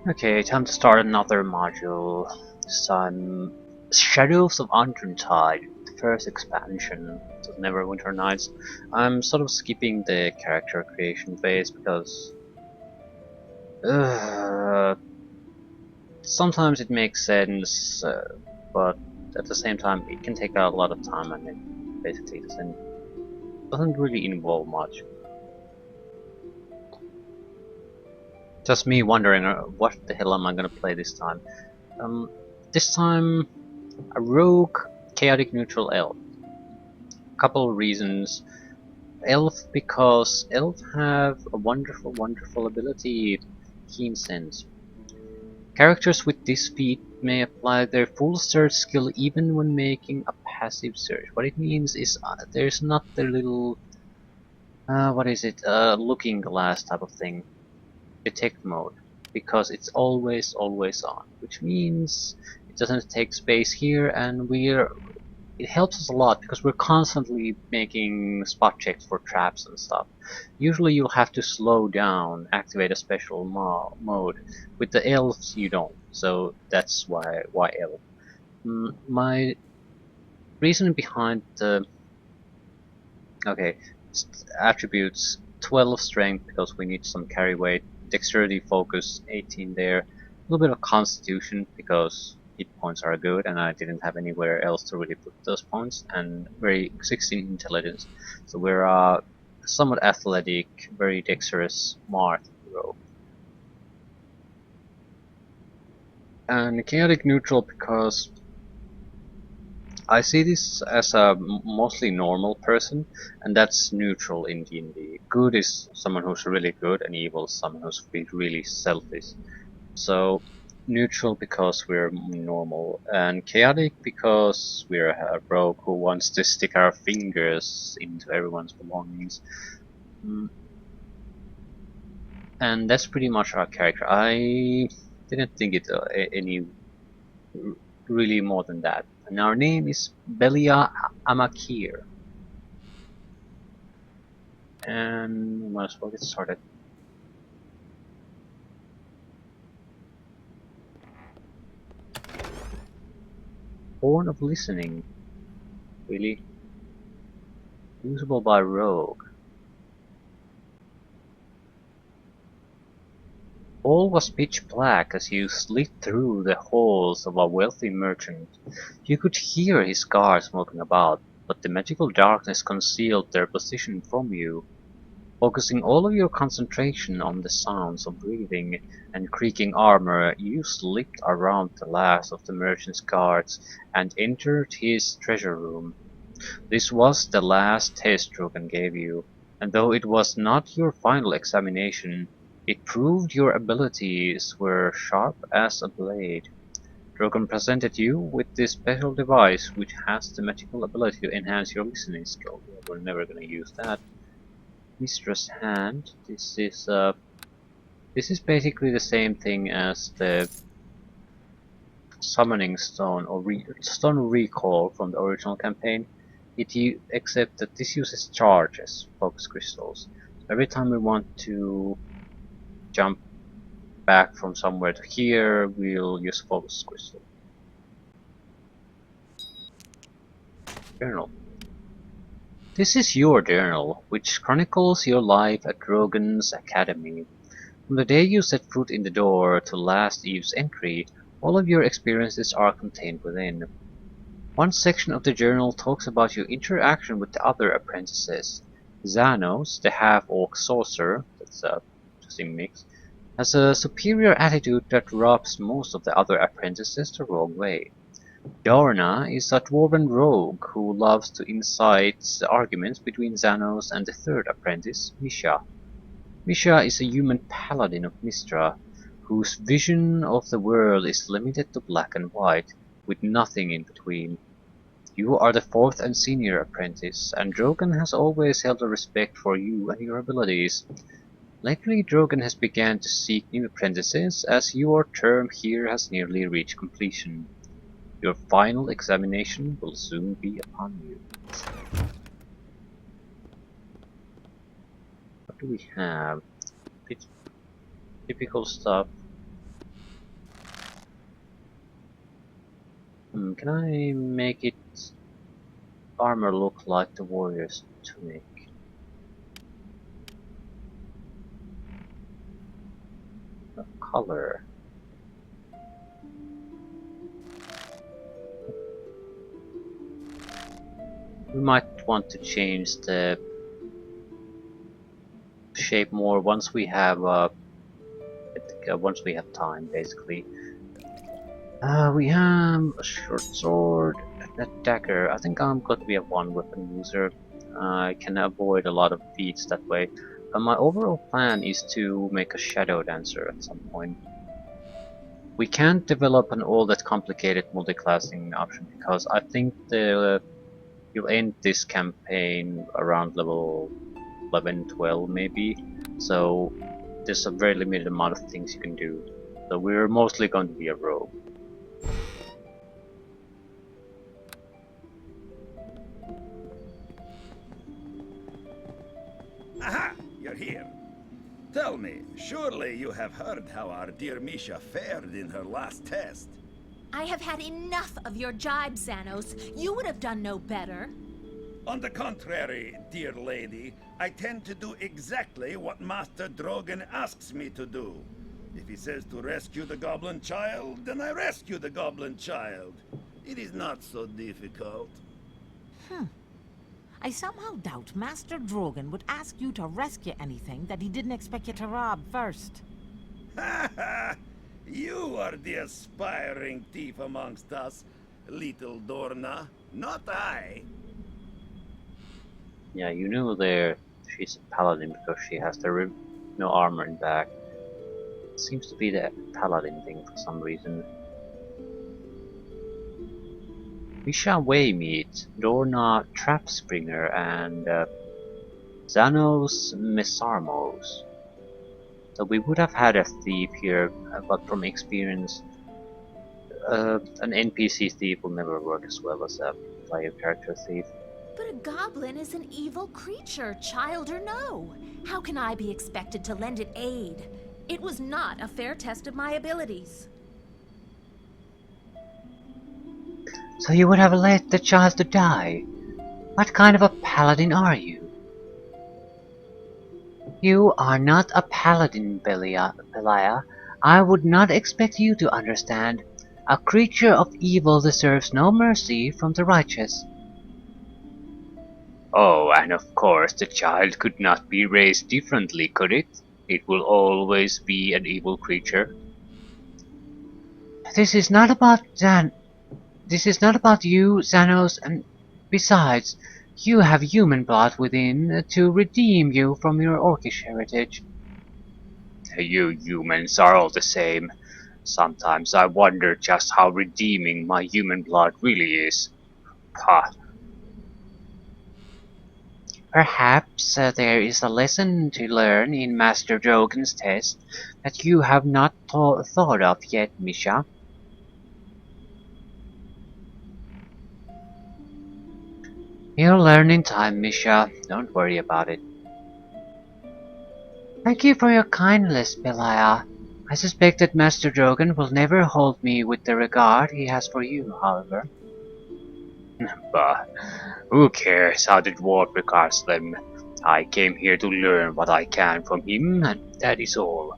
Okay, time to start another module. This time, Shadows of Undrentide, the first expansion to Neverwinter Nights. I'm sort of skipping the character creation phase because uh, sometimes it makes sense, but at the same time it can take a lot of time and it basically doesn't really involve much. Just me wondering what the hell am I gonna play this time. This time a rogue chaotic neutral elf. Couple of reasons. Elf because elf have a wonderful ability, keen sense. Characters with this feat may apply their full search skill even when making a passive search. What it means is there's not the little what is it, looking glass type of thing, detect mode, because it's always on, which means it doesn't take space here, and it helps us a lot because we're constantly making spot checks for traps and stuff. Usually you'll have to slow down, activate a special mode. With the elves you don't, so that's why elf. My reason behind the okay attributes: 12 strength because we need some carry weight, dexterity, focus 18 there, a little bit of constitution because hit points are good and I didn't have anywhere else to really put those points, and very 16 intelligence, so we're somewhat athletic, very dexterous, smart hero. And chaotic neutral because I see this as a mostly normal person, and that's neutral in D&D. Good is someone who's really good, and evil is someone who's really selfish. So neutral because we're normal, and chaotic because we're a rogue who wants to stick our fingers into everyone's belongings. Mm, And that's pretty much our character. I didn't think it any really more than that. And our name is Belia Amakir. And we might as well get started. Horn of Listening. Really? Usable by Rogue. All was pitch black as you slid through the halls of a wealthy merchant. You could hear his guards moving about, but the magical darkness concealed their position from you. Focusing all of your concentration on the sounds of breathing and creaking armor, you slipped around the last of the merchant's guards and entered his treasure room. This was the last test Drogan gave you, and though it was not your final examination, it proved your abilities were sharp as a blade. Drogan presented you with this special device which has the magical ability to enhance your listening skill. We're never gonna use that. Mistress Hand. This is basically the same thing as the Summoning Stone or Stone Recall from the original campaign. Except that this uses charges, focus crystals. Every time we want to jump back from somewhere to here, we'll use focus crystal. Journal. This is your journal, which chronicles your life at Drogan's Academy. From the day you set foot in the door to last Eve's entry, all of your experiences are contained within. One section of the journal talks about your interaction with the other apprentices. Xanos, the half-orc sorcerer, that's a interesting mix, has a superior attitude that rubs most of the other apprentices the wrong way. Dorna is a dwarven rogue who loves to incite arguments between Xanos and the third apprentice, Misha. Misha is a human paladin of Mistra, whose vision of the world is limited to black and white, with nothing in between. You are the fourth and senior apprentice, and Drogan has always held a respect for you and your abilities. Lately Drogan has begun to seek new apprentices, as your term here has nearly reached completion. Your final examination will soon be upon you. What do we have? Typical stuff. Can I make it armor look like the warrior's tunic? The color. We might want to change the shape more once we have time, basically. We have a short sword, a dagger. I think I'm going to be a one-weapon user. I can avoid a lot of feats that way. My overall plan is to make a shadow dancer at some point. We can't develop an all that complicated multi-classing option because I think you'll end this campaign around level 11, 12 maybe. So there's a very limited amount of things you can do. So we're mostly going to be a rogue. Aha! You're here. Tell me, surely you have heard how our dear Misha fared in her last test. I have had enough of your jibes, Xanos. You would have done no better. On the contrary, dear lady, I tend to do exactly what Master Drogan asks me to do. If he says to rescue the goblin child, then I rescue the goblin child. It is not so difficult. I somehow doubt Master Drogan would ask you to rescue anything that he didn't expect you to rob first. Ha ha! You are the aspiring thief amongst us, little Dorna, not I. Yeah, you knew there she's a paladin because she has the no armor in back. It seems to be the paladin thing for some reason. Misha Waymeet, Dorna Trapspringer, and Xanos Mesarmos. So we would have had a thief here, but from experience, an NPC thief will never work as well as a player character thief. But a goblin is an evil creature, child or no. How can I be expected to lend it aid? It was not a fair test of my abilities. So you would have let the child to die? What kind of a paladin are you? You are not a paladin, Belia. I would not expect you to understand. A creature of evil deserves no mercy from the righteous. Oh, and of course the child could not be raised differently, could it? It will always be an evil creature. This is not about you, Xanos, and besides, you have human blood within to redeem you from your orcish heritage. You humans are all the same. Sometimes I wonder just how redeeming my human blood really is. Pah. Perhaps there is a lesson to learn in Master Drogan's test that you have not thought of yet, Misha. You'll learn in time, Misha. Don't worry about it. Thank you for your kindness, Belia. I suspect that Master Drogan will never hold me with the regard he has for you, however. Bah, who cares how the dwarf regards them? I came here to learn what I can from him, and that is all.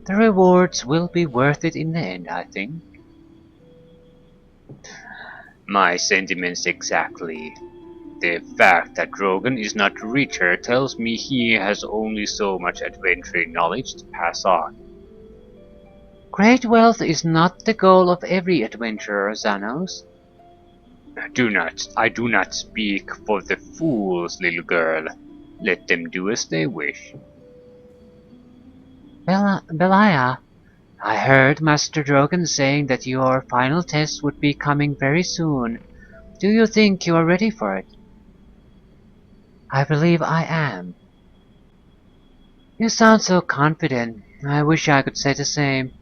The rewards will be worth it in the end, I think. My sentiments exactly. The fact that Drogan is not richer tells me he has only so much adventuring knowledge to pass on. Great wealth is not the goal of every adventurer, Xanos. I do not speak for the fools, little girl. Let them do as they wish. Belia, I heard Master Drogan saying that your final test would be coming very soon. Do you think you are ready for it? I believe I am. You sound so confident. I wish I could say the same.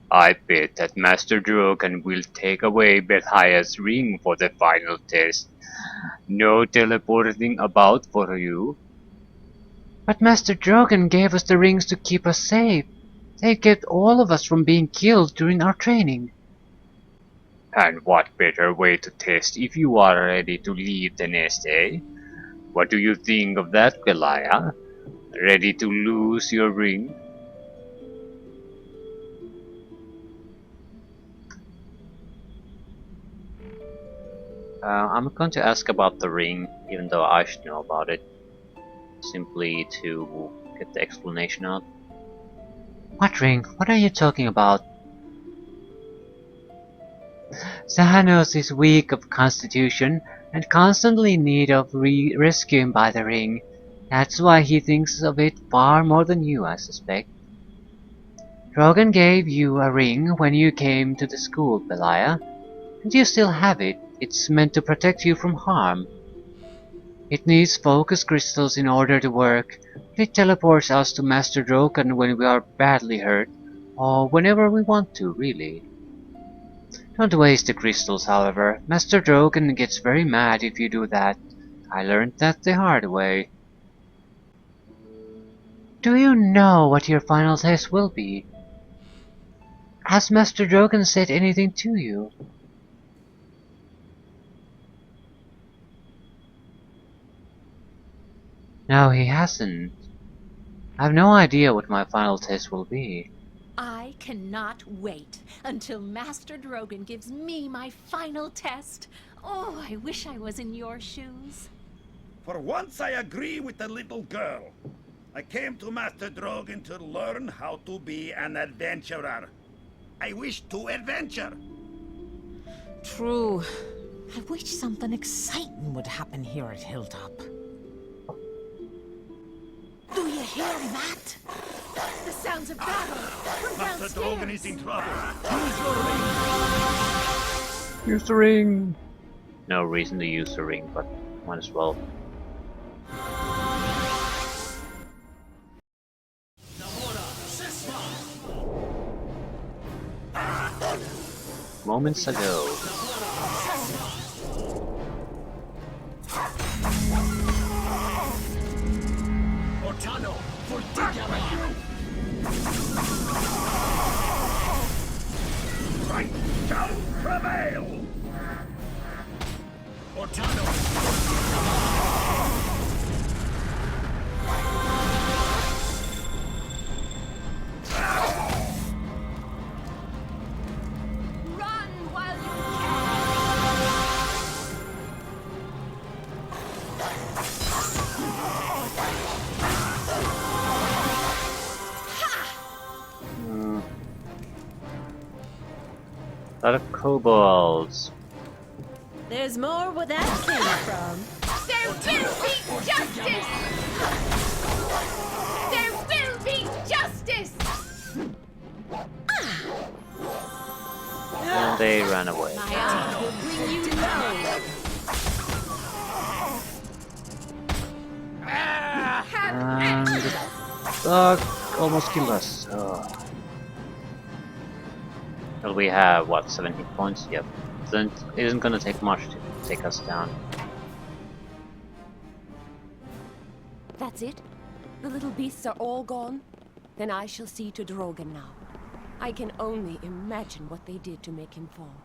I bet that Master Drogan will take away Belia's ring for the final test. No teleporting about for you. But Master Drogan gave us the rings to keep us safe. They kept all of us from being killed during our training. And what better way to test if you are ready to leave the nest, eh? What do you think of that, Goliath? Ready to lose your ring? I'm going to ask about the ring, even though I should know about it. Simply to get the explanation out. What ring? What are you talking about? Zahanos is weak of constitution and constantly in need of rescuing by the ring. That's why he thinks of it far more than you, I suspect. Drogan gave you a ring when you came to the school, Belia, and you still have it. It's meant to protect you from harm. It needs focus crystals in order to work. It teleports us to Master Drogan when we are badly hurt, or whenever we want to, really. Don't waste the crystals, however. Master Drogan gets very mad if you do that. I learned that the hard way. Do you know what your final test will be? Has Master Drogan said anything to you? No, he hasn't. I have no idea what my final test will be. I cannot wait until Master Drogan gives me my final test. Oh, I wish I was in your shoes. For once I agree with the little girl. I came to Master Drogan to learn how to be an adventurer. I wish to adventure. True. I wish something exciting would happen here at Hilltop. Do you hear that? The sounds of battle from Master Drogan downstairs. is in trouble. Use the ring! No reason to use the ring, but might as well. Moments ago. Right shall prevail. Run while you A lot of kobolds. There's more where that came from. There will be justice! There will be justice! And they ran away. My eye will bring you low. And the dog almost killed us. Ugh. Well, we have, what, 7 hit points? Yep. Then it isn't gonna take much to take us down. That's it? The little beasts are all gone? Then I shall see to Drogan now. I can only imagine what they did to make him fall.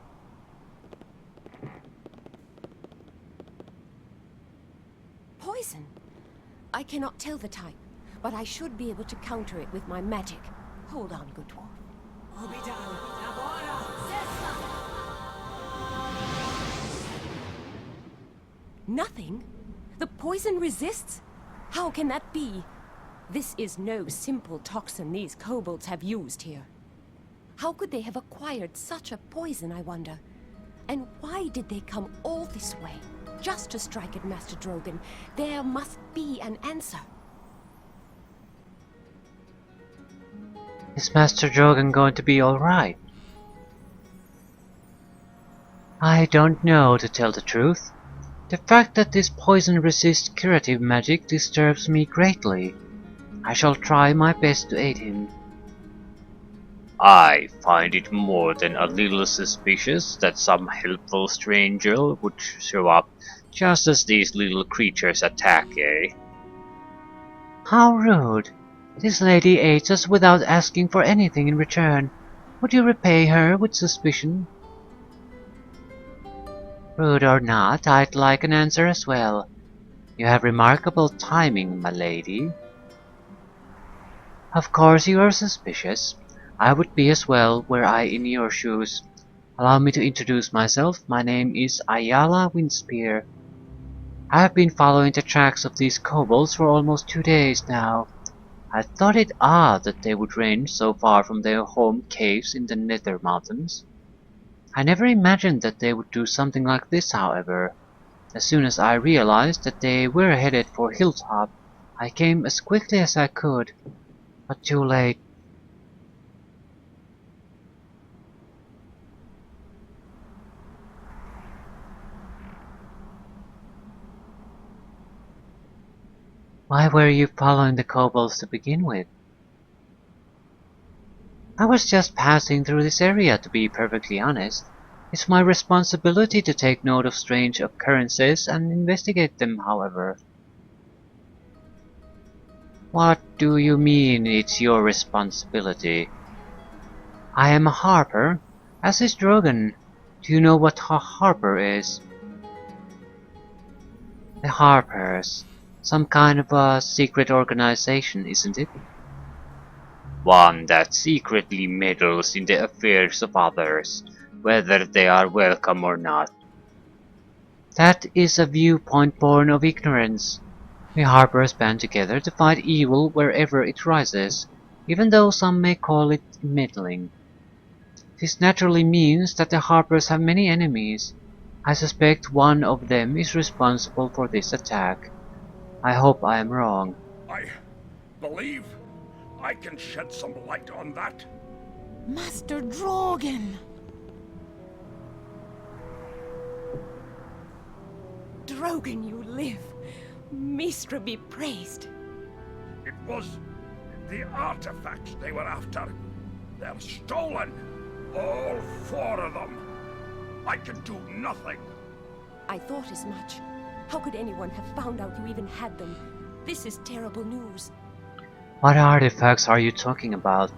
Poison? I cannot tell the type, but I should be able to counter it with my magic. Hold on, good dwarf. Nothing? The poison resists? How can that be? This is no simple toxin these kobolds have used here. How could they have acquired such a poison, I wonder? And why did they come all this way, just to strike at Master Drogan? There must be an answer. Is Master Drogan going to be alright? I don't know, to tell the truth. The fact that this poison resists curative magic disturbs me greatly. I shall try my best to aid him. I find it more than a little suspicious that some helpful stranger would show up just as these little creatures attack, eh? How rude! This lady aids us without asking for anything in return. Would you repay her with suspicion? Rude or not, I'd like an answer as well. You have remarkable timing, my lady. Of course you are suspicious. I would be as well were I in your shoes. Allow me to introduce myself. My name is Ayala Windspear. I have been following the tracks of these kobolds for almost 2 days now. I thought it odd that they would range so far from their home caves in the Nether Mountains. I never imagined that they would do something like this, however. As soon as I realized that they were headed for Hilltop, I came as quickly as I could, but too late. Why were you following the kobolds to begin with? I was just passing through this area, to be perfectly honest. It's my responsibility to take note of strange occurrences and investigate them, however. What do you mean it's your responsibility? I am a harper, as is Drogan. Do you know what a harper is? The Harpers. Some kind of a secret organization, isn't it? One that secretly meddles in the affairs of others, whether they are welcome or not. That is a viewpoint born of ignorance. We Harpers band together to fight evil wherever it rises, even though some may call it meddling. This naturally means that the Harpers have many enemies. I suspect one of them is responsible for this attack. I hope I am wrong. I believe I can shed some light on that. Master Drogan! Drogan, you live. Mistra be praised. It was the artifacts they were after. They're stolen. All 4 of them. I can do nothing. I thought as much. How could anyone have found out you even had them? This is terrible news. What artifacts are you talking about?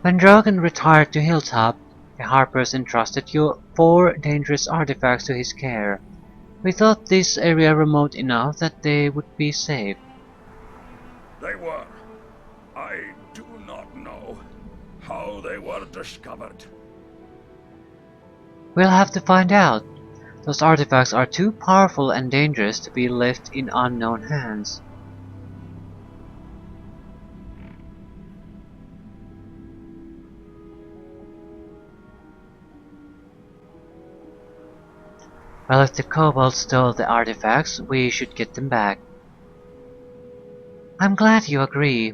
When Drogan retired to Hilltop, the Harpers entrusted 4 dangerous artifacts to his care. We thought this area remote enough that they would be safe. They were. I do not know how they were discovered. We'll have to find out. Those artifacts are too powerful and dangerous to be left in unknown hands. Well, if the kobolds stole the artifacts, we should get them back. I'm glad you agree.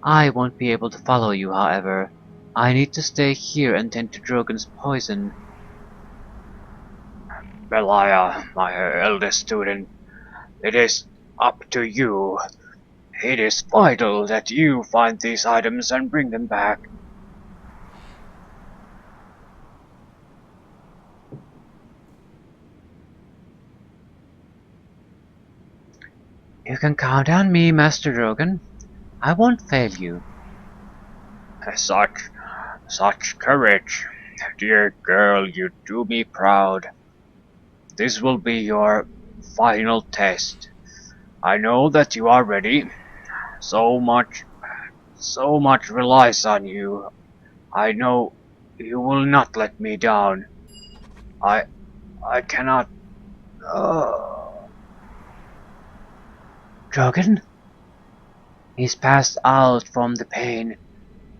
I won't be able to follow you, however. I need to stay here and tend to Drogan's poison. Belia, my eldest student, it is up to you. It is vital that you find these items and bring them back. You can count on me, Master Drogan. I won't fail you. Such courage. Dear girl, you do me proud. This will be your final test. I know that you are ready. So much relies on you. I know you will not let me down. I cannot... Drogan? He's passed out from the pain.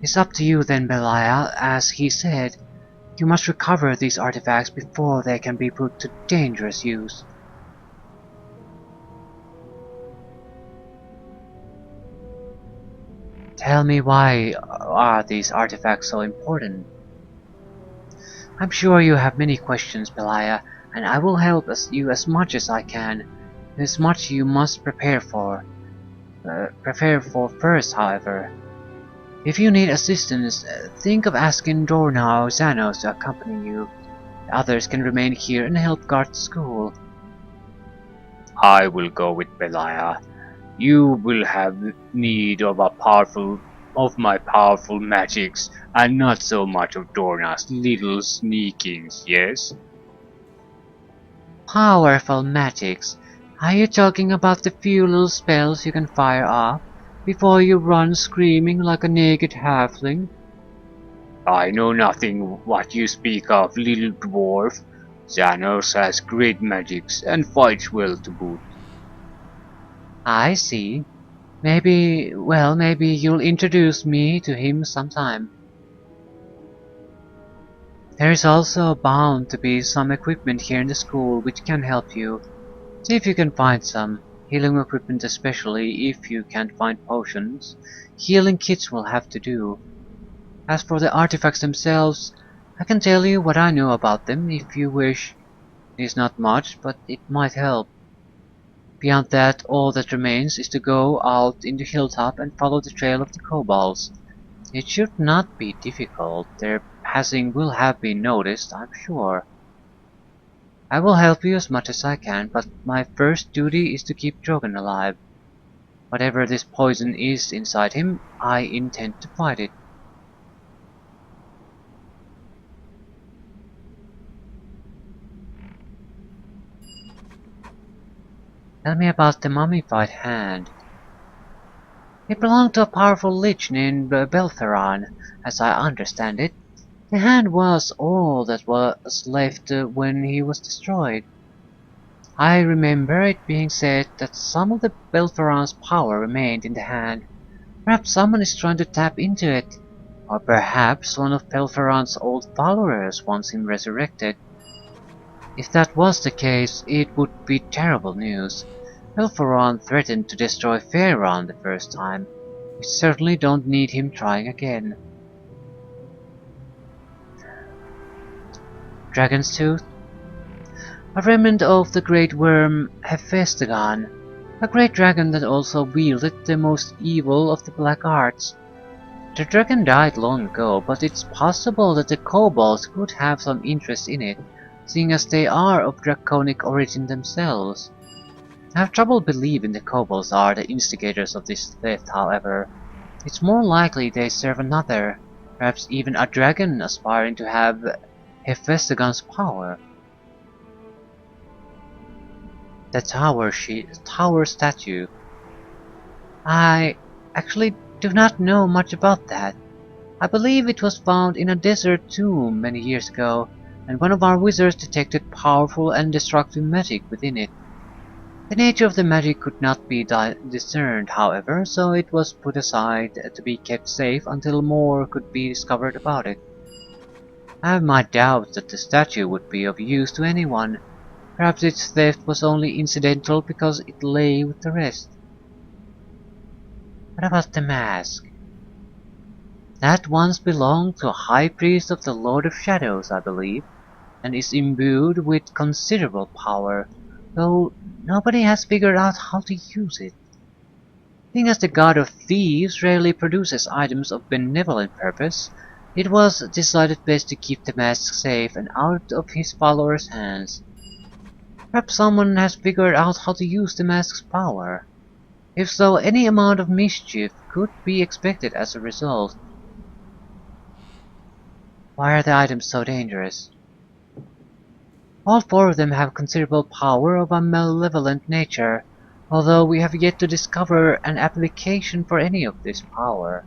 It's up to you then, Belial. As he said, you must recover these artifacts before they can be put to dangerous use. Tell me, why are these artifacts so important? I'm sure you have many questions, Belia, and I will help you as much as I can. There's much you must prepare for. First, however. If you need assistance, think of asking Dorna or Xanos to accompany you. The others can remain here and help guard the school. I will go with Belia. You will have need of my powerful magics, and not so much of Dorna's little sneakings, yes? Powerful magics. Are you talking about the few little spells you can fire off before you run screaming like a naked halfling? I know nothing what you speak of, little dwarf. Xanos has great magics, and fights well to boot. I see. Maybe you'll introduce me to him sometime. There is also bound to be some equipment here in the school which can help you. See if you can find some. Healing equipment especially if you can't find potions. Healing kits will have to do. As for the artifacts themselves, I can tell you what I know about them if you wish. It is not much, but it might help. Beyond that, all that remains is to go out in the hilltop and follow the trail of the kobolds. It should not be difficult. Their passing will have been noticed, I'm sure. I will help you as much as I can, but my first duty is to keep Drogan alive. Whatever this poison is inside him, I intend to fight it. Tell me about the mummified hand. It belonged to a powerful lich named Beltheron, as I understand it. The hand was all that was left when he was destroyed. I remember it being said that some of the Beltheron's power remained in the hand. Perhaps someone is trying to tap into it. Or perhaps one of Beltheron's old followers wants him resurrected. If that was the case, it would be terrible news. Beltheron threatened to destroy Faerun the first time. We certainly don't need him trying again. Dragon's Tooth? A remnant of the great worm Hephaestion, a great dragon that also wielded the most evil of the black arts. The dragon died long ago, but it's possible that the kobolds could have some interest in it, seeing as they are of draconic origin themselves. I have trouble believing the kobolds are the instigators of this theft, however. It's more likely they serve another, perhaps even a dragon aspiring to have Hephaestion's power. The tower statue. I actually do not know much about that. I believe it was found in a desert tomb many years ago, and one of our wizards detected powerful and destructive magic within it. The nature of the magic could not be discerned, however, so it was put aside to be kept safe until more could be discovered about it. I have my doubts that the statue would be of use to anyone. Perhaps its theft was only incidental because it lay with the rest. What about the mask? That once belonged to a high priest of the Lord of Shadows, I believe, and is imbued with considerable power, though nobody has figured out how to use it. Seeing as the god of thieves rarely produces items of benevolent purpose, it was decided best to keep the mask safe and out of his followers' hands. Perhaps someone has figured out how to use the mask's power. If so, any amount of mischief could be expected as a result. Why are the items so dangerous? All four of them have considerable power of a malevolent nature, although we have yet to discover an application for any of this power.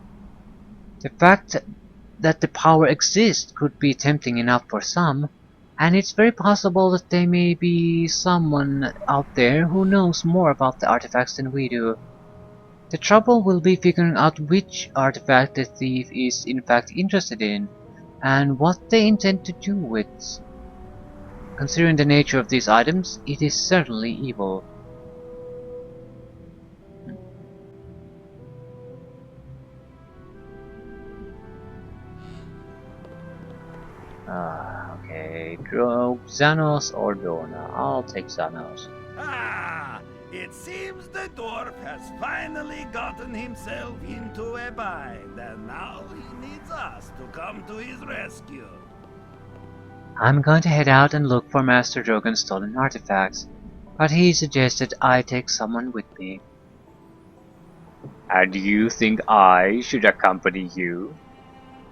The fact that the power exists could be tempting enough for some, and it's very possible that there may be someone out there who knows more about the artifacts than we do. The trouble will be figuring out which artifact the thief is in fact interested in, and what they intend to do with. Considering the nature of these items, it is certainly evil. Okay, Xanos or Dona? I'll take Xanos. Ah, it seems the dwarf has finally gotten himself into a bind, and now he needs us to come to his rescue. I'm going to head out and look for Master Drogan's stolen artifacts, but he suggested I take someone with me. And you think I should accompany you?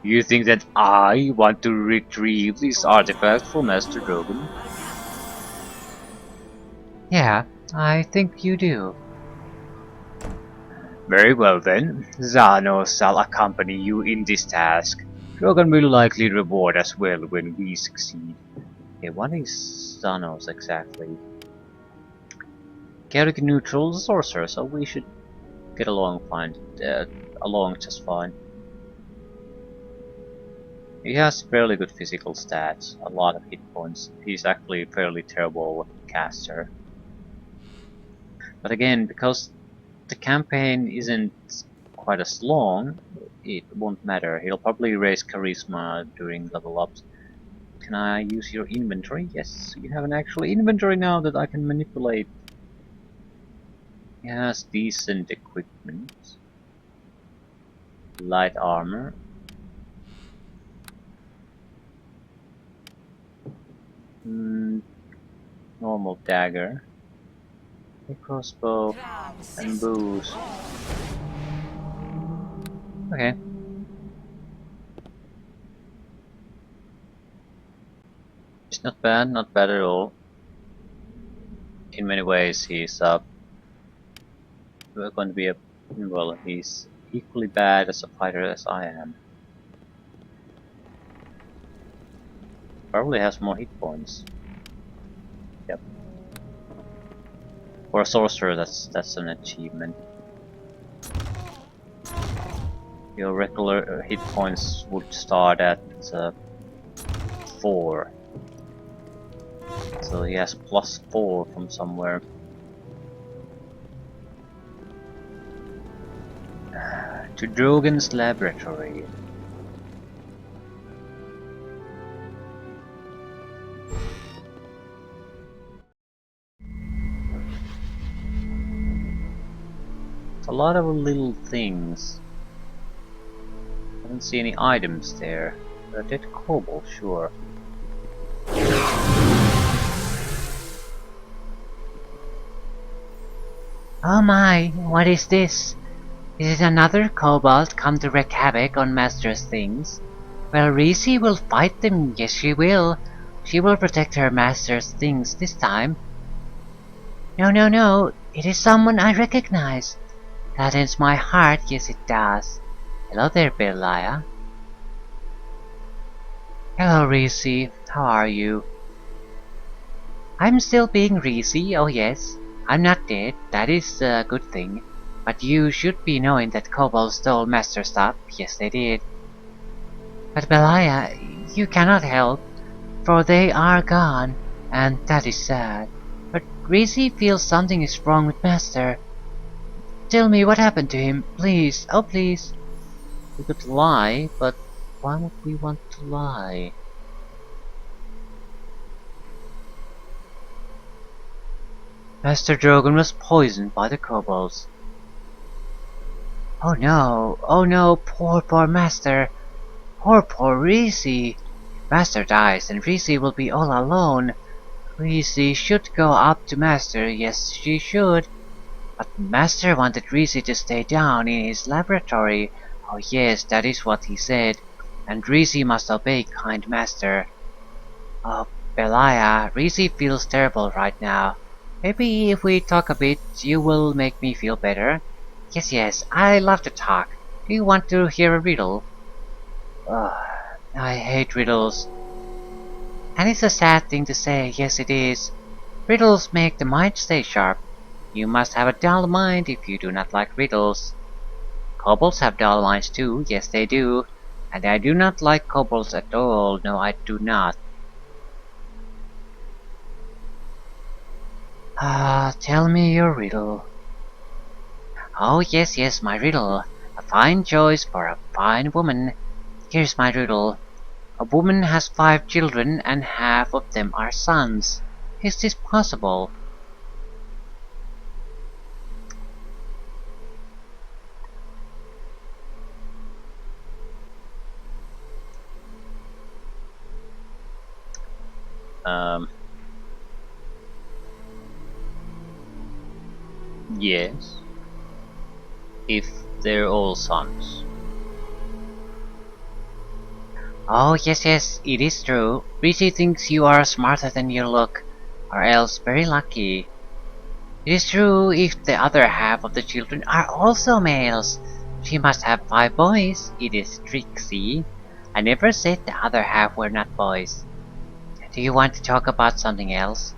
You think that I want to retrieve this artifact for Master Drogan? Yeah, I think you do. Very well then, Xanos shall accompany you in this task. Drogan will likely reward us well when we succeed. Okay, what is Xanos exactly? Chaotic neutral sorcerer, so we should get along fine. Along just fine. He has fairly good physical stats, a lot of hit points. He's actually a fairly terrible caster. But again, because the campaign isn't quite as long, it won't matter. He'll probably raise charisma during level ups. Can I use your inventory? Yes, you have an actual inventory now that I can manipulate. He has decent equipment. Light armor. Normal dagger. A crossbow. And booze. Okay. It's not bad at all. In many ways he's going to be well, he's equally bad as a fighter as I am. Probably has more hit points. Yep. For a sorcerer, that's an achievement. Your regular hit points would start at 4. So he has +4 from somewhere. To Drogan's laboratory. It's a lot of little things. I don't see any items there. A dead kobold, sure. Oh my, what is this? Is it another kobold come to wreak havoc on Master's things? Well, Reese will fight them, yes she will. She will protect her Master's things this time. No, it is someone I recognize. Gladdens my heart, yes it does. Hello there, Belia. Hello, Reese. How are you? I'm still being Reese, oh yes. I'm not dead, that is a good thing. But you should be knowing that kobolds stole Master stuff, yes they did. But Belia, you cannot help, for they are gone, and that is sad. But Reese feels something is wrong with Master. Tell me what happened to him, please, oh please. We could lie, but why would we want to lie? Master Drogan was poisoned by the kobolds. Oh no, poor Master. Poor Reese. Master dies and Reese will be all alone. Reese should go up to Master, yes she should. But Master wanted Reese to stay down in his laboratory. Oh yes, that is what he said. And Reese must obey kind Master. Oh, Belia, Reese feels terrible right now. Maybe if we talk a bit, you will make me feel better. Yes, I love to talk. Do you want to hear a riddle? I hate riddles. And it's a sad thing to say, yes it is. Riddles make the mind stay sharp. You must have a dull mind if you do not like riddles. Kobolds have dull minds too, yes they do. And I do not like kobolds at all, no I do not. Tell me your riddle. Oh yes, my riddle. A fine choice for a fine woman. Here's my riddle. A woman has 5 children and half of them are sons. Is this possible? Yes. If they're all sons. Oh, yes, it is true. Rishi thinks you are smarter than you look, or else very lucky. It is true if the other half of the children are also males. She must have 5 boys. It is Trixie. I never said the other half were not boys. Do you want to talk about something else?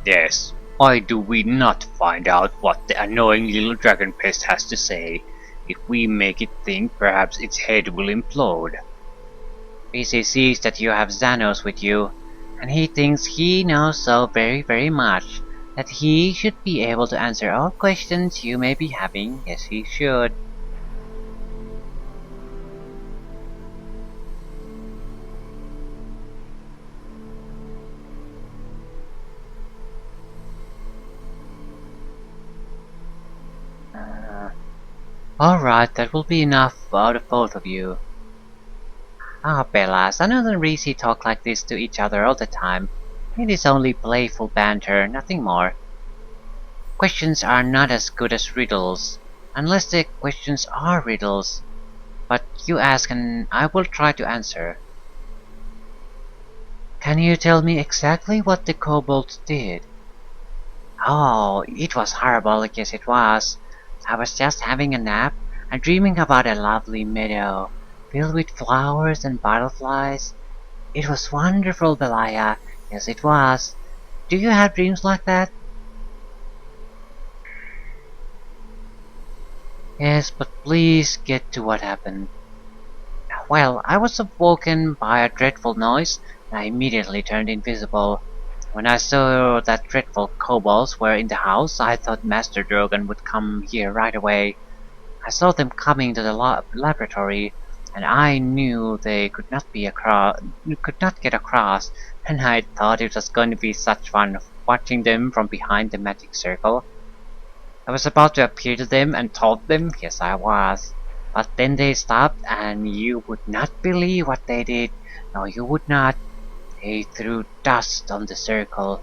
Yes. Why do we not find out what the annoying little dragon pest has to say? If we make it think, perhaps its head will implode. Rishi sees that you have Xanos with you, and he thinks he knows so very much that he should be able to answer all questions you may be having. Yes, he should. Alright, that will be enough out of both of you. Ah, Bella, Xanos and Rishi talk like this to each other all the time. It is only playful banter, nothing more. Questions are not as good as riddles, unless the questions are riddles. But you ask and I will try to answer. Can you tell me exactly what the kobolds did? Oh, it was horrible, yes it was. I was just having a nap and dreaming about a lovely meadow, filled with flowers and butterflies. It was wonderful, Belaya. Yes, it was. Do you have dreams like that? Yes, but please get to what happened. Well, I was awoken by a dreadful noise, and I immediately turned invisible. When I saw that dreadful kobolds were in the house, I thought Master Drogan would come here right away. I saw them coming to the laboratory, and I knew they could not get across, and I thought it was going to be such fun watching them from behind the magic circle. I was about to appear to them and taunt them, yes I was. But then they stopped, and you would not believe what they did. No, you would not. They threw dust on the circle.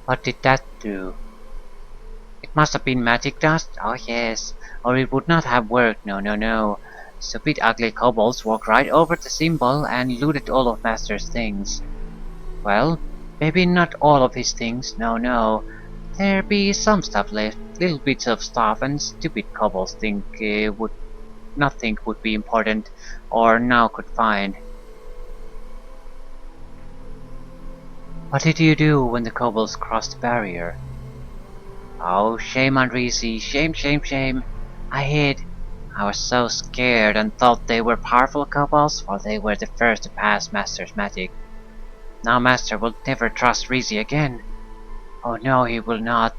What did that do? It must have been magic dust? Oh yes, or it would not have worked, no. Stupid ugly kobolds walked right over the symbol and looted all of Master's things. Well, maybe not all of his things, no. There be some stuff left, little bits of stuff, and stupid kobolds would not think would be important, or now could find. What did you do when the kobolds crossed the barrier? Oh, shame on Rishi, shame. I hid. I was so scared and thought they were powerful kobolds, for they were the first to pass Master's magic. Now Master will never trust Rishi again. Oh no, he will not.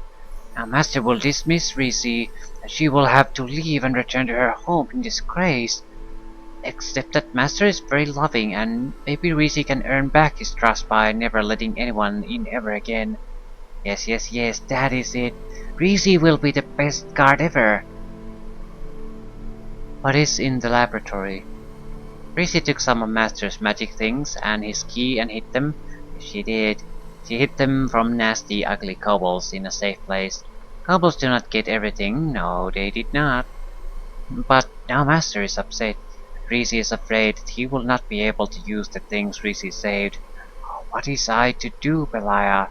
Now Master will dismiss Rishi, and she will have to leave and return to her home in disgrace. Except that Master is very loving, and maybe Rishi can earn back his trust by never letting anyone in ever again. Yes, that is it. Rishi will be the best guard ever. What is in the laboratory? Rishi took some of Master's magic things and his key and hid them. She did. She hid them from nasty, ugly kobolds in a safe place. Kobolds do not get everything. No, they did not. But now Master is upset. Rishi is afraid that he will not be able to use the things Rishi saved. Oh, what is I to do, Belaya?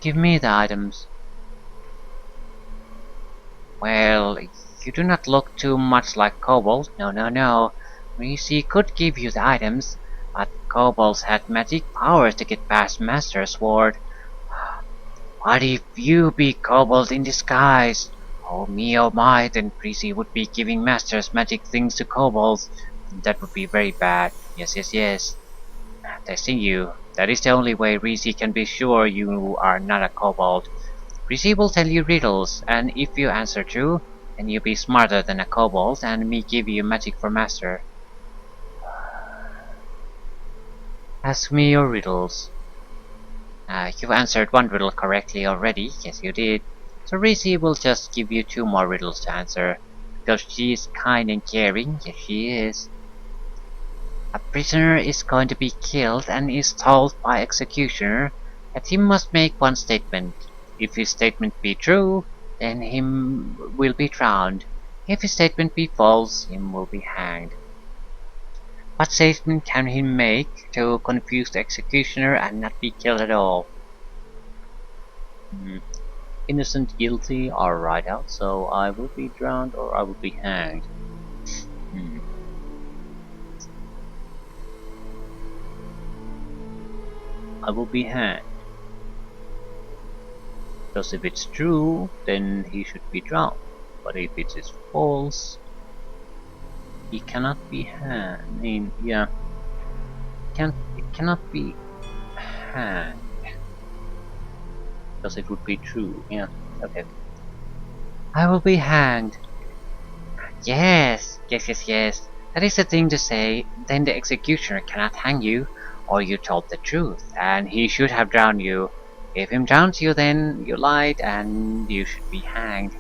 Give me the items. Well, you do not look too much like kobolds. No. Rishi could give you the items, but kobolds had magic powers to get past Master's sword. What if you be kobold in disguise? Oh my, then Rishi would be giving Master's magic things to kobolds. That would be very bad. Yes. Testing you. That is the only way Rishi can be sure you are not a kobold. Rishi will tell you riddles, and if you answer true, then you be smarter than a kobold, and me give you magic for Master. Ask me your riddles. You answered one riddle correctly already. Yes, you did. So Rishi will just give you 2 more riddles to answer. Because she is kind and caring. Yes, she is. A prisoner is going to be killed and is told by executioner That he must make one statement. If his statement be true, then him will be drowned. If his statement be false, him will be hanged. What statement can he make to confuse the executioner and not be killed at all? Innocent, guilty are right out, so I will be drowned or I will be hanged. I will be hanged. Because if it's true, then he should be drowned. But if it is false, he cannot be hanged. I mean, yeah, it cannot be hanged. Because it would be true. Yeah, okay. I will be hanged. Yes. That is the thing to say. Then the executioner cannot hang you, or you told the truth, and he should have drowned you. If him drowns you, then you lied, and you should be hanged.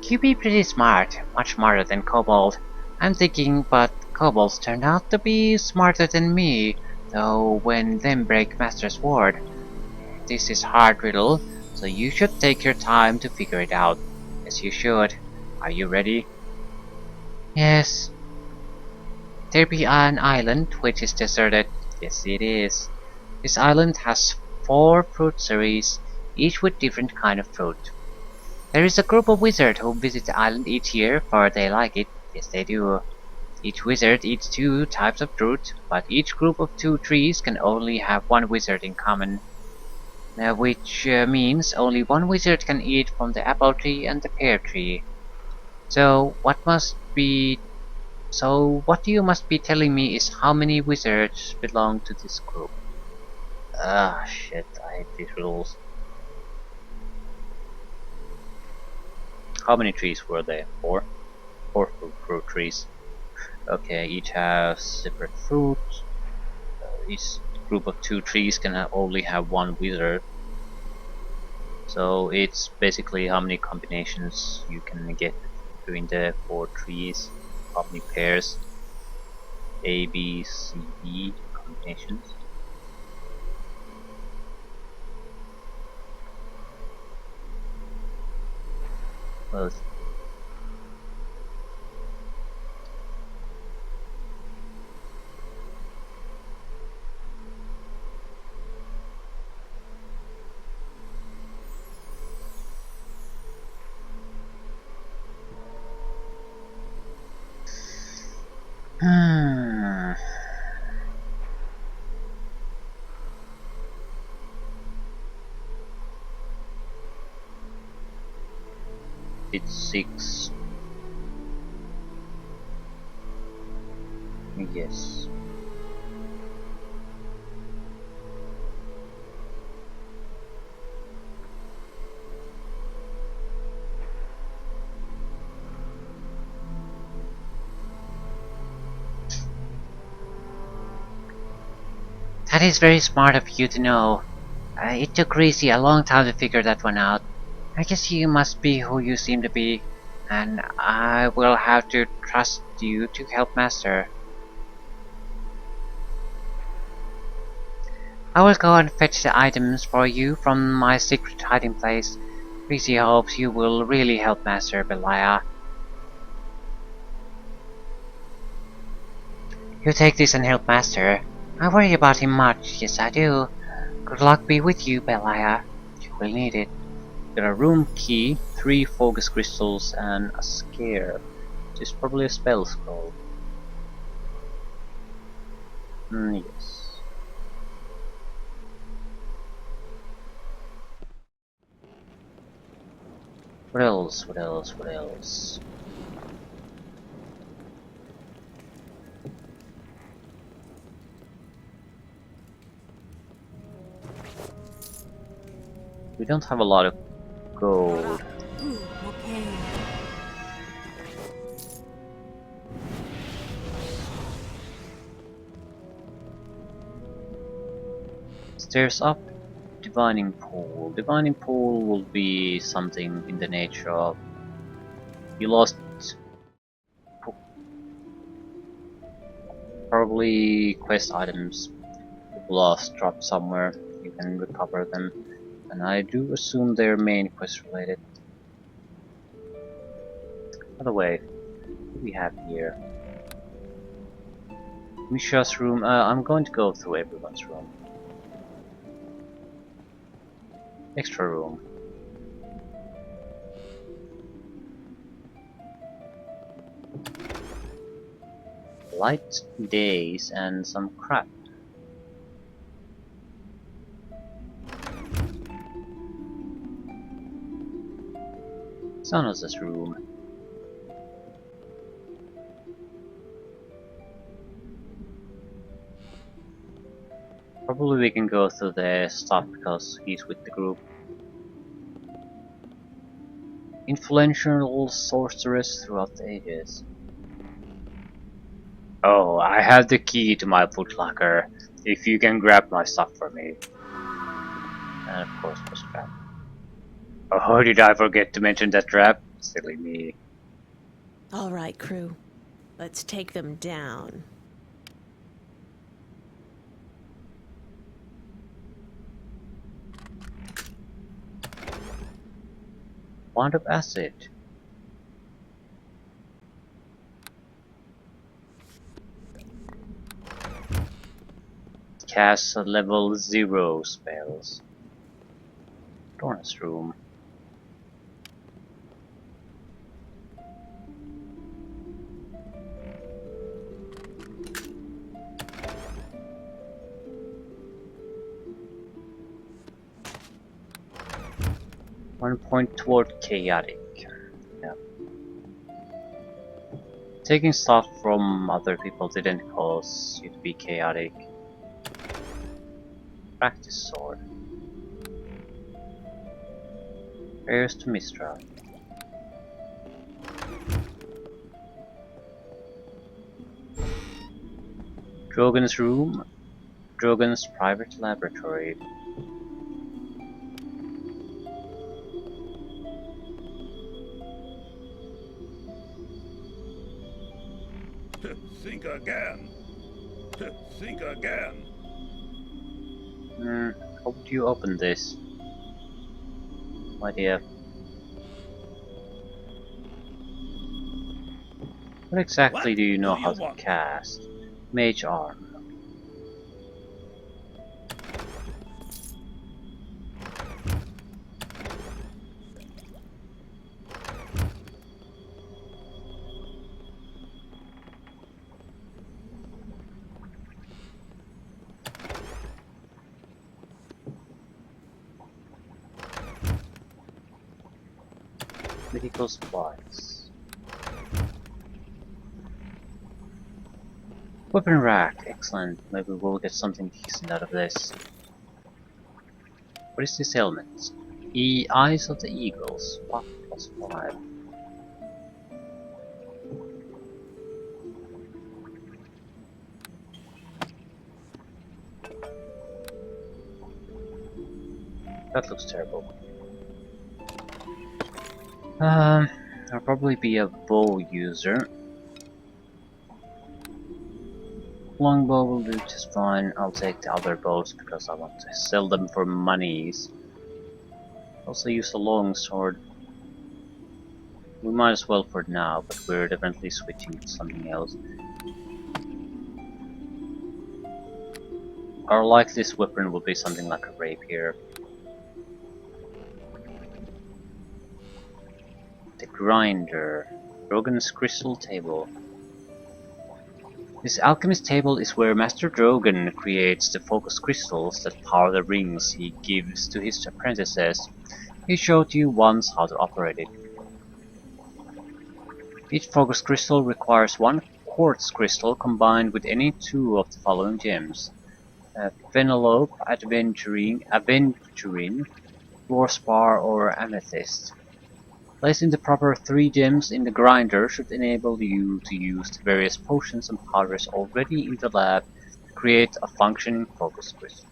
You be pretty smart, much smarter than Kobold. I'm thinking, but Kobolds turned out to be smarter than me, though when them break Master's word. This is hard riddle, so you should take your time to figure it out. Yes, you should. Are you ready? Yes. There be an island which is deserted. Yes, it is. This island has 4 fruit series, each with different kind of fruit. There is a group of wizards who visit the island each year, for they like it. Yes, they do. Each wizard eats 2 types of fruit, but each group of 2 trees can only have 1 wizard in common. Which means only 1 wizard can eat from the apple tree and the pear tree. So what you must be telling me is how many wizards belong to this group. Ah, shit, I hate these rules. How many trees were there? 4? 4 fruit trees. Okay, each has separate fruit. Each group of 2 trees can only have 1 wizard. So it's basically how many combinations you can get between the 4 trees. How many pairs? A, B, C, D combinations. Well, it's 6. Yes. That is very smart of you to know. It took Reese a long time to figure that one out. I guess you must be who you seem to be, and I will have to trust you to help Master. I will go and fetch the items for you from my secret hiding place. Reese hopes you will really help Master Belia. You take this and help Master. I worry about him much, yes I do. Good luck be with you, Belia. You will need it. Got a room key, 3 focus crystals, and a scare. Which is probably a spell scroll. Yes. What else? What else? What else? We don't have a lot of gold. Okay. Stairs up. Divining pool. Divining pool will be something in the nature of you lost probably quest items. You lost dropped somewhere. You you can recover them. And I do assume they're main quest related. By the way, what do we have here? Misha's room. I'm going to go through everyone's room. Extra room. Light days and some crap. Sonos' room. Probably we can go through their stuff because he's with the group. Influential sorceress throughout the ages. Oh, I have the key to my footlocker. If you can grab my stuff for me. And of course the strap. Oh, did I forget to mention that trap? Silly me. All right, crew. Let's take them down. Wand of acid. Cast level 0 spells. Dornus room. One point toward chaotic. Yeah. Taking stuff from other people didn't cause you to be chaotic. Practice sword. Prayers to Mistra. Drogan's room. Drogan's private laboratory. Think again. Think again. How would you open this? No idea. What exactly What do you know do how you to want? cast? Mage arm. Medical supplies. Weapon rack, excellent. Maybe we'll get something decent out of this. What is this helmet? Eyes of the Eagles. What +5? That looks terrible. I'll probably be a bow user. Longbow will do just fine. I'll take the other bows because I want to sell them for monies. Also use a longsword. We might as well for now, but we're definitely switching to something else. Our likeliest weapon will be something like a rapier. The grinder. Drogan's crystal table. This alchemist table is where Master Drogan creates the focus crystals that power the rings he gives to his apprentices. He showed you once how to operate it. Each focus crystal requires one quartz crystal combined with any two of the following gems. Penelope, Aventurine, Fluorspar or Amethyst. Placing the proper 3 gems in the grinder should enable you to use the various potions and powders already in the lab to create a functioning focus crystal.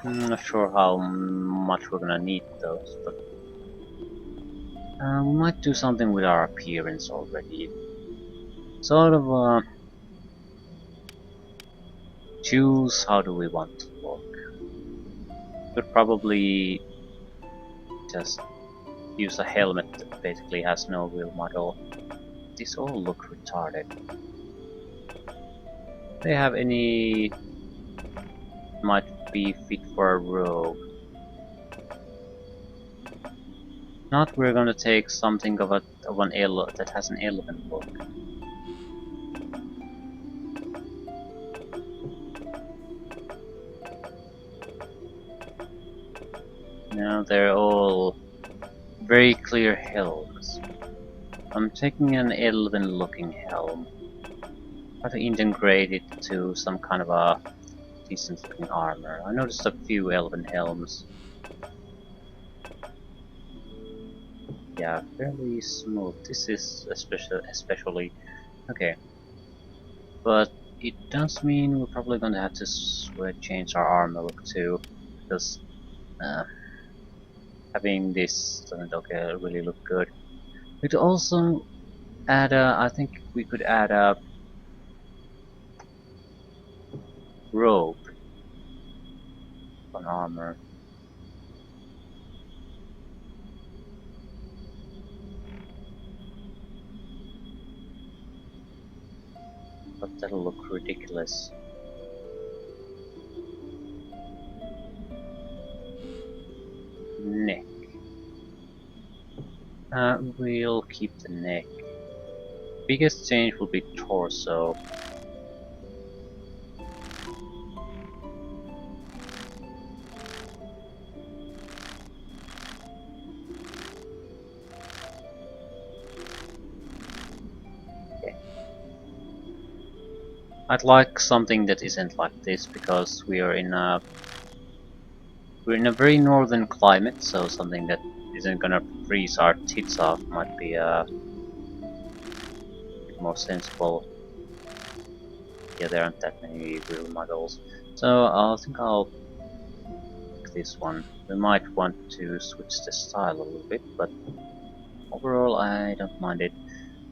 I'm not sure how much we're gonna need those, but We might do something with our appearance already. Sort of choose how do we want to look. Could probably just use a helmet that basically has no real model. These all look retarded. Do they have any might be fit for a rogue? Not we're gonna take something of an L that has an elven look. Now they're all very clear helms. I'm taking an elven looking helm. Try to integrate it to some kind of a decent looking armor. I noticed a few elven helms. Yeah, fairly smooth. This is especially okay. But it does mean we're probably gonna have to change our armor look too, because having this doesn't really look good. We could also add I think we could add a robe on armor. But that'll look ridiculous. Neck. We'll keep the neck. Biggest change will be torso. Okay. I'd like something that isn't like this because we're in a very northern climate, so something that isn't gonna freeze our tits off might be a bit more sensible. Yeah, there aren't that many real models, so I think I'll pick this one. We might want to switch the style a little bit, but overall I don't mind it.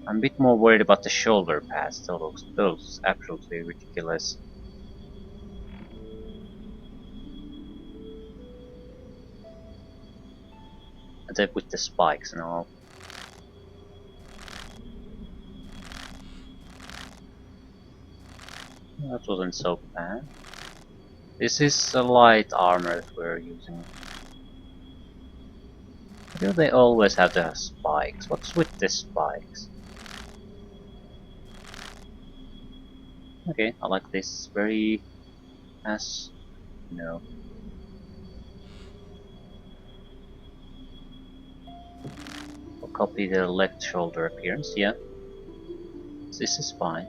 I'm a bit more worried about the shoulder pads. Those absolutely ridiculous. And then with the spikes and all. That wasn't so bad. This is a light armor that we're using. Why do they always have to have spikes? What's with the spikes? Okay, I like this. Very no. I'll copy the left shoulder appearance, yeah. This is fine.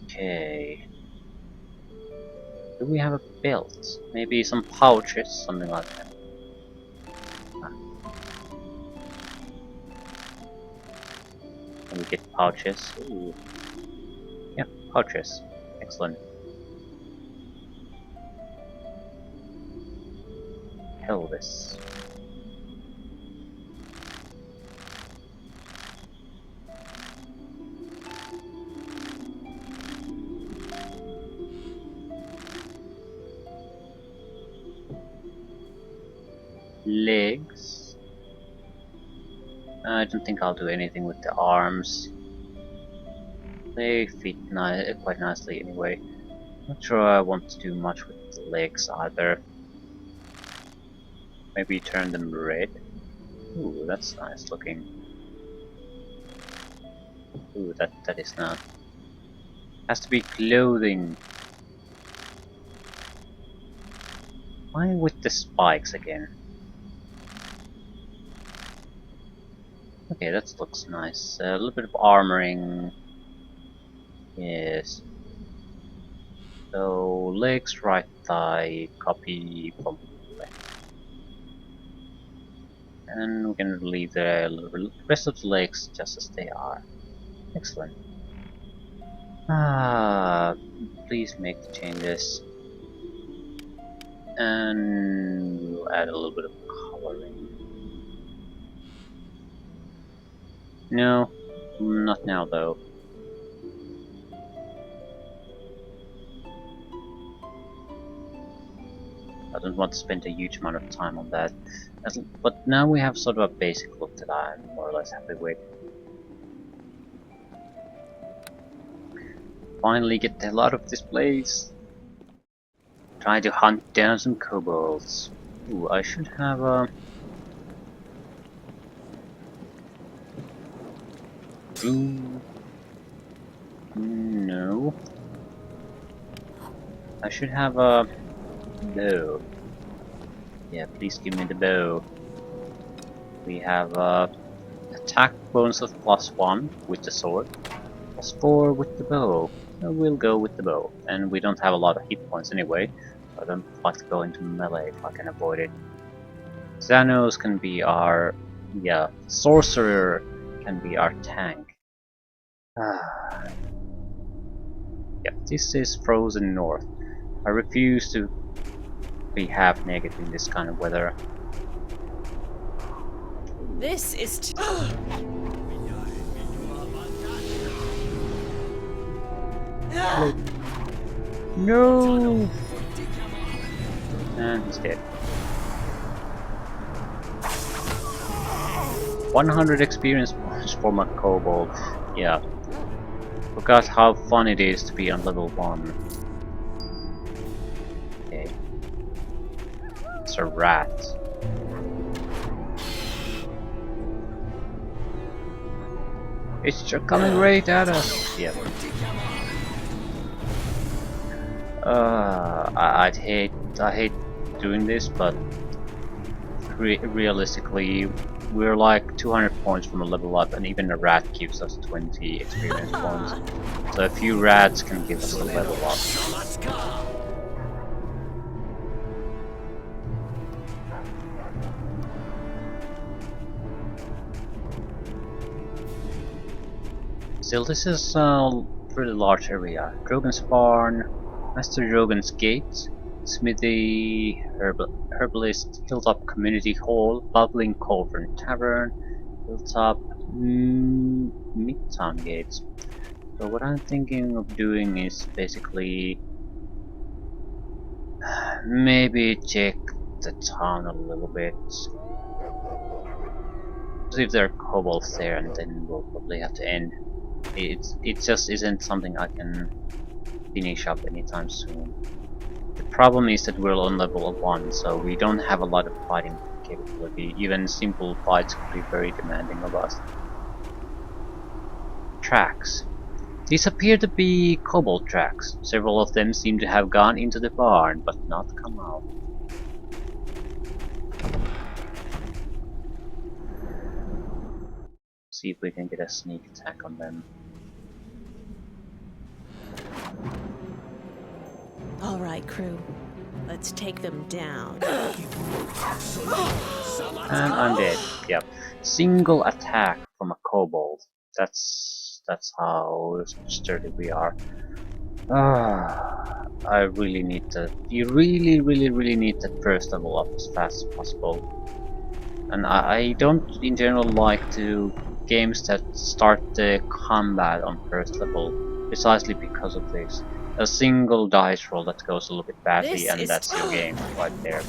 Okay. Do we have a belt? Maybe some pouches, something like that. Can we get pouches? Ooh. Yeah, pouches. Excellent. Pelvis. Legs. I don't think I'll do anything with the arms. They fit quite nicely anyway. Not sure I want to do much with the legs either. Maybe turn them red. Ooh, that's nice looking. Ooh, that is not. Has to be clothing. Why with the spikes again? Okay, that looks nice. A little bit of armoring. Yes. So legs, right thigh, copy from left. And we can leave the rest of the legs just as they are. Excellent. Please make the changes. and we'll add a little bit of coloring. No, not now though. I don't want to spend a huge amount of time on that. But now we have sort of a basic look that I'm more or less happy with. Finally get the hell out of this place. Trying to hunt down some kobolds. Ooh, I should have a... Ooh. No. I should have a bow. Yeah, please give me the bow. We have attack bonus of +1 with the sword, +4 with the bow. We'll go with the bow. And we don't have a lot of hit points anyway. I don't like to go into melee if I can avoid it. Xanos can be our... yeah, sorcerer can be our tank. Yeah, this is frozen north. I refuse to be half naked in this kind of weather. This is No! And he's dead. 100 experience points for my kobold. Yeah. Forgot how fun it is to be on level 1. Okay. It's a rat. It's just coming right at us. Yeah. I hate doing this, but realistically, we're like 200 points from a level up, and even a rat gives us 20 experience points. So a few rats can give us a level up. Still, this is a pretty large area. Drogan's barn, Master Drogan's gate, smithy, herbalist, hilltop community hall, bubbling cauldron tavern, hilltop, midtown gates. So what I'm thinking of doing is basically maybe check the town a little bit. See if there are kobolds there, and then we'll probably have to end. It just isn't something I can finish up anytime soon. The problem is that we're on level 1, so we don't have a lot of fighting capability. Even simple fights could be very demanding of us. Tracks. These appear to be kobold tracks. Several of them seem to have gone into the barn, but not come out. See if we can get a sneak attack on them. all right, crew. Let's take them down. And I'm dead. Yep. Single attack from a kobold. That's how sturdy we are. I really need to. You really need that first level up as fast as possible. And I don't in general like to games that start the combat on first level, precisely because of this. A single dice roll that goes a little bit badly, and that's your game right there.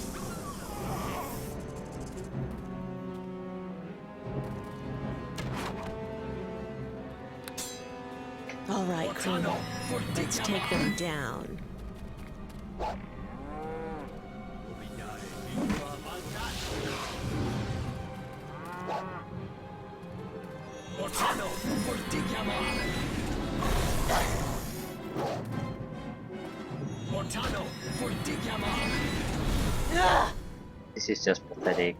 All right, crew. Let's take them down. This is just pathetic.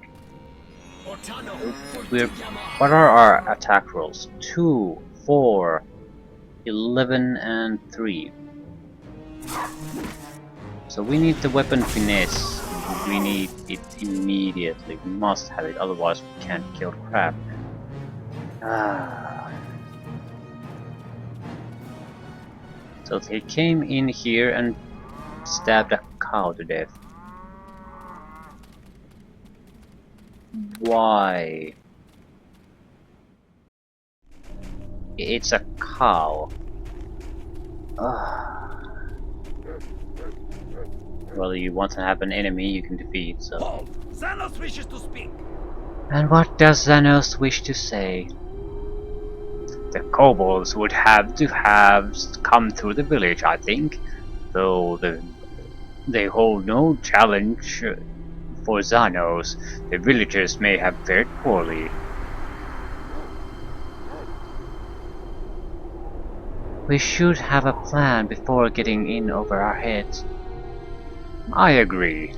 What are our attack rolls? 2, 4, 11 and 3. So we need the weapon finesse. We need it immediately. We must have it, otherwise we can't kill crap. So they came in here and stabbed a cow to death. Why? It's a cow. Ugh. Well, you want to have an enemy you can defeat, so... Hold! Xanos wishes to speak! And what does Xanos wish to say? The kobolds would have to have come through the village, I think, though they hold no challenge for Xanos. The villagers may have fared poorly. We should have a plan before getting in over our heads. I agree.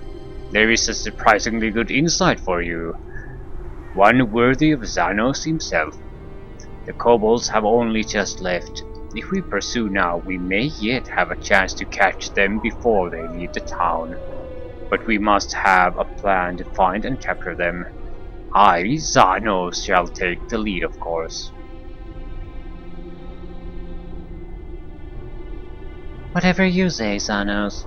There is a surprisingly good insight for you. One worthy of Xanos himself. The kobolds have only just left. If we pursue now, we may yet have a chance to catch them before they leave the town. But we must have a plan to find and capture them. I, Xanos, shall take the lead, of course. Whatever you say, Xanos.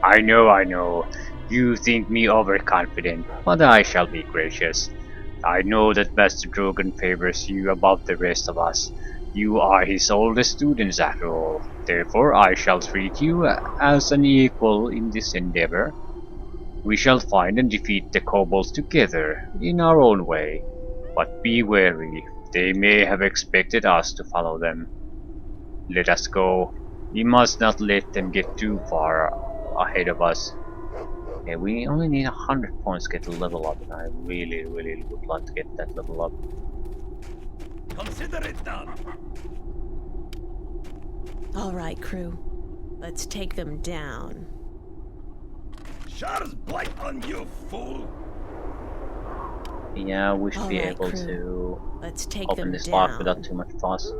I know. You think me overconfident, but I shall be gracious. I know that Master Drogan favors you above the rest of us. You are his oldest students after all. Therefore I shall treat you as an equal in this endeavor. We shall find and defeat the kobolds together, in our own way. But be wary, they may have expected us to follow them. Let us go. We must not let them get too far ahead of us. Okay, we only need 100 points to get the level up, and I really would like to get that level up. Consider it done! All right, crew. Let's take them down. Shar's blight on you, fool! Yeah, we should be Alright, able crew. to Let's take open them this down. lock without too much fuss.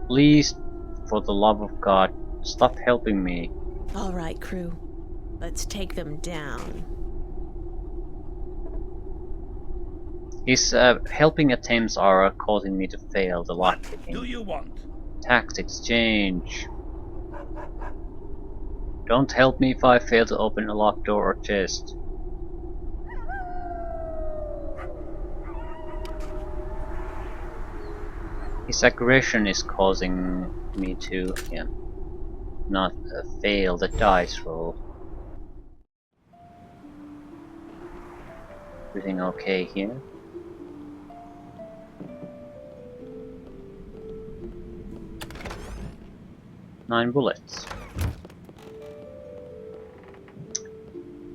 Please, for the love of God, stop helping me. All right, crew. Let's take them down. His helping attempts are causing me to fail the lock What do picking. you want? Tactics change. Don't help me if I fail to open a locked door or chest. His aggression is causing me to, not fail the dice roll. Everything okay here? Nine bullets.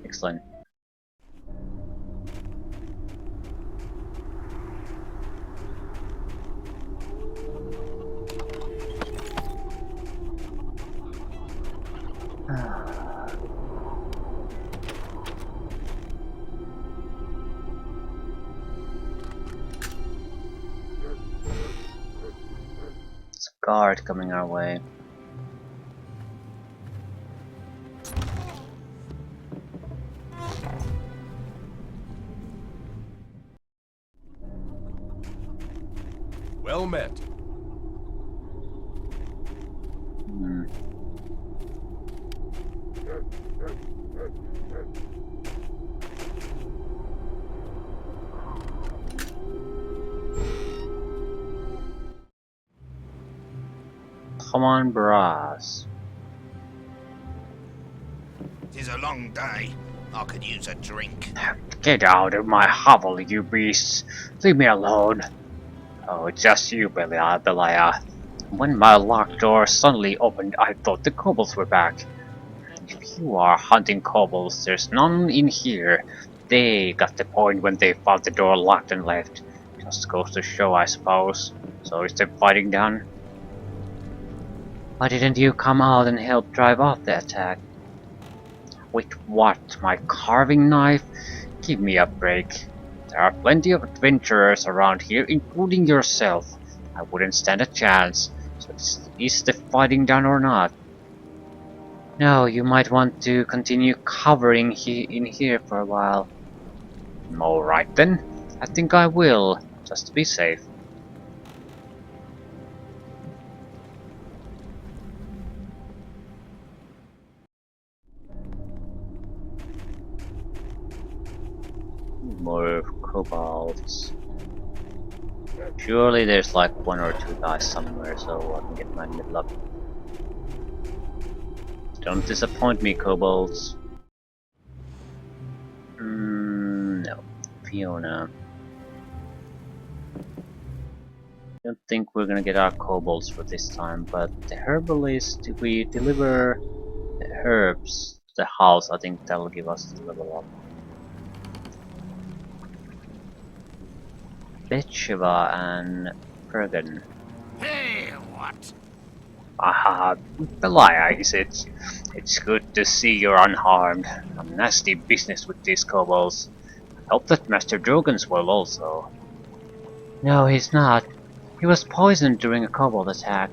Excellent. There's a guard coming our way. Well met. Hmm. Come on, brass. 'Tis a long day. I could use a drink. Get out of my hovel, you beasts! Leave me alone! Oh, it's just you, Belial. When my locked door suddenly opened, I thought the kobolds were back. If you are hunting kobolds, there's none in here. They got the point when they found the door locked and left. Just goes to show, I suppose. So is the fighting done? Why didn't you come out and help drive off the attack? With what? My carving knife? Give me a break. There are plenty of adventurers around here, including yourself. I wouldn't stand a chance. So is the fighting done or not? No, you might want to continue covering in here for a while. Alright then. I think I will, just to be safe. more kobolds. Surely there's like 1 or 2 guys somewhere, so I can get my middle up. Don't disappoint me, kobolds. No. Fiona. Don't think we're gonna get our kobolds for this time, but the herbalist, if we deliver the herbs to the house, I think that'll give us the level up. Betsheva and Drogan. Hey, what? Aha, Belia, is it? It's good to see you're unharmed. Some nasty business with these kobolds. Hope that Master Drogan's well also. No, he's not. He was poisoned during a kobold attack.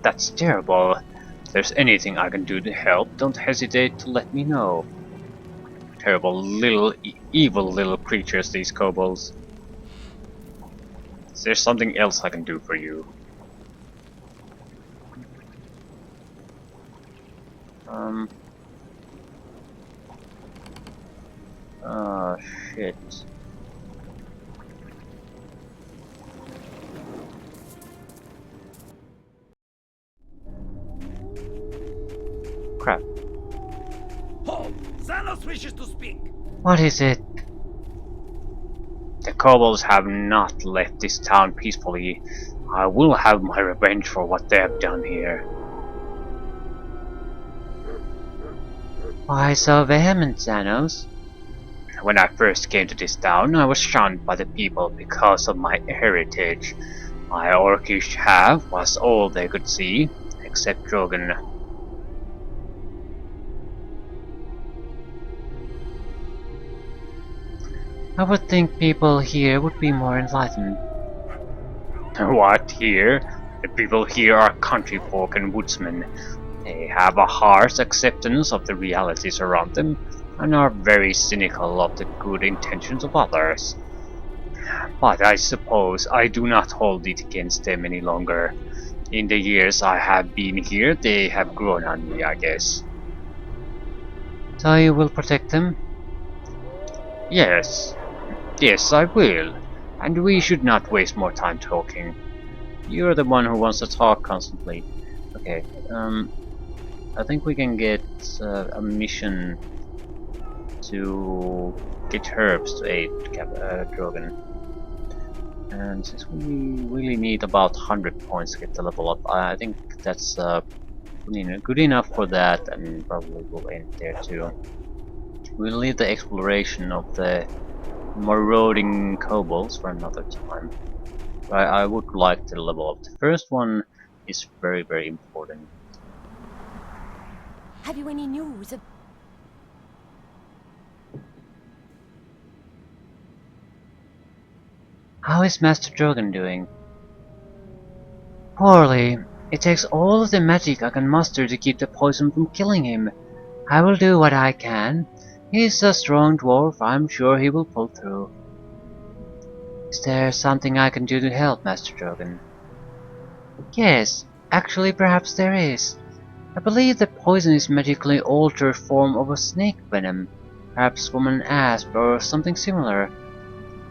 That's terrible. If there's anything I can do to help, don't hesitate to let me know. Terrible little, evil little creatures, these kobolds. Is there something else I can do for you? Oh shit. Crap. Hold! Xanos wishes to speak! What is it? The kobolds have not left this town peacefully. I will have my revenge for what they have done here. Why so vehement, Xanos? When I first came to this town, I was shunned by the people because of my heritage. My orcish half was all they could see, except Drogan. I would think people here would be more enlightened. What, here? The people here are country folk and woodsmen. They have a harsh acceptance of the realities around them, and are very cynical of the good intentions of others. But I suppose I do not hold it against them any longer. In the years I have been here, they have grown on me, I guess. So you will protect them? Yes. Yes, I will. And we should not waste more time talking. You're the one who wants to talk constantly. Okay, I think we can get a mission to get herbs to aid Drogan. And since we really need about 100 points to get the level up, I think that's good enough for that, and probably we'll end there too. We'll leave the exploration of the marauding kobolds for another time. I would like to level up. The first one is very, very important. Have you any news of... How is Master Drogan doing? Poorly. It takes all of the magic I can muster to keep the poison from killing him. I will do what I can. He's a strong dwarf, I'm sure he will pull through. Is there something I can do to help, Master Drogan? Yes, actually perhaps there is. I believe the poison is magically altered form of a snake venom, perhaps from an asp or something similar.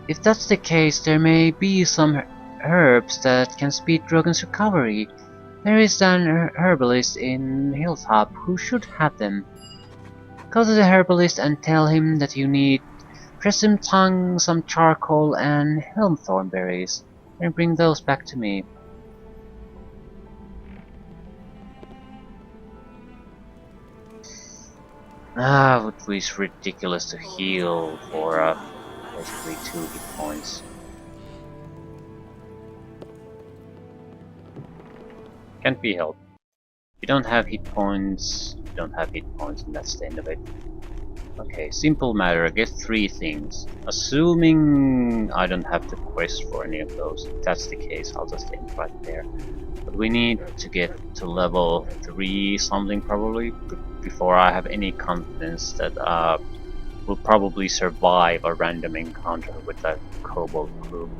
If that's the case, there may be some herbs that can speed Drogan's recovery. There is an herbalist in Hilltop who should have them. Go to the herbalist and tell him that you need Prism Tongue, some charcoal, and Helmthorn berries, and bring those back to me. It was ridiculous to heal for basically 2 hit points. Can't be helped. If you don't have hit points, you don't have hit points, and that's the end of it. Okay, simple matter, get 3 things. Assuming I don't have to quest for any of those. If that's the case, I'll just end right there. But we need to get to level 3 something probably, before I have any confidence that will probably survive a random encounter with that kobold crew.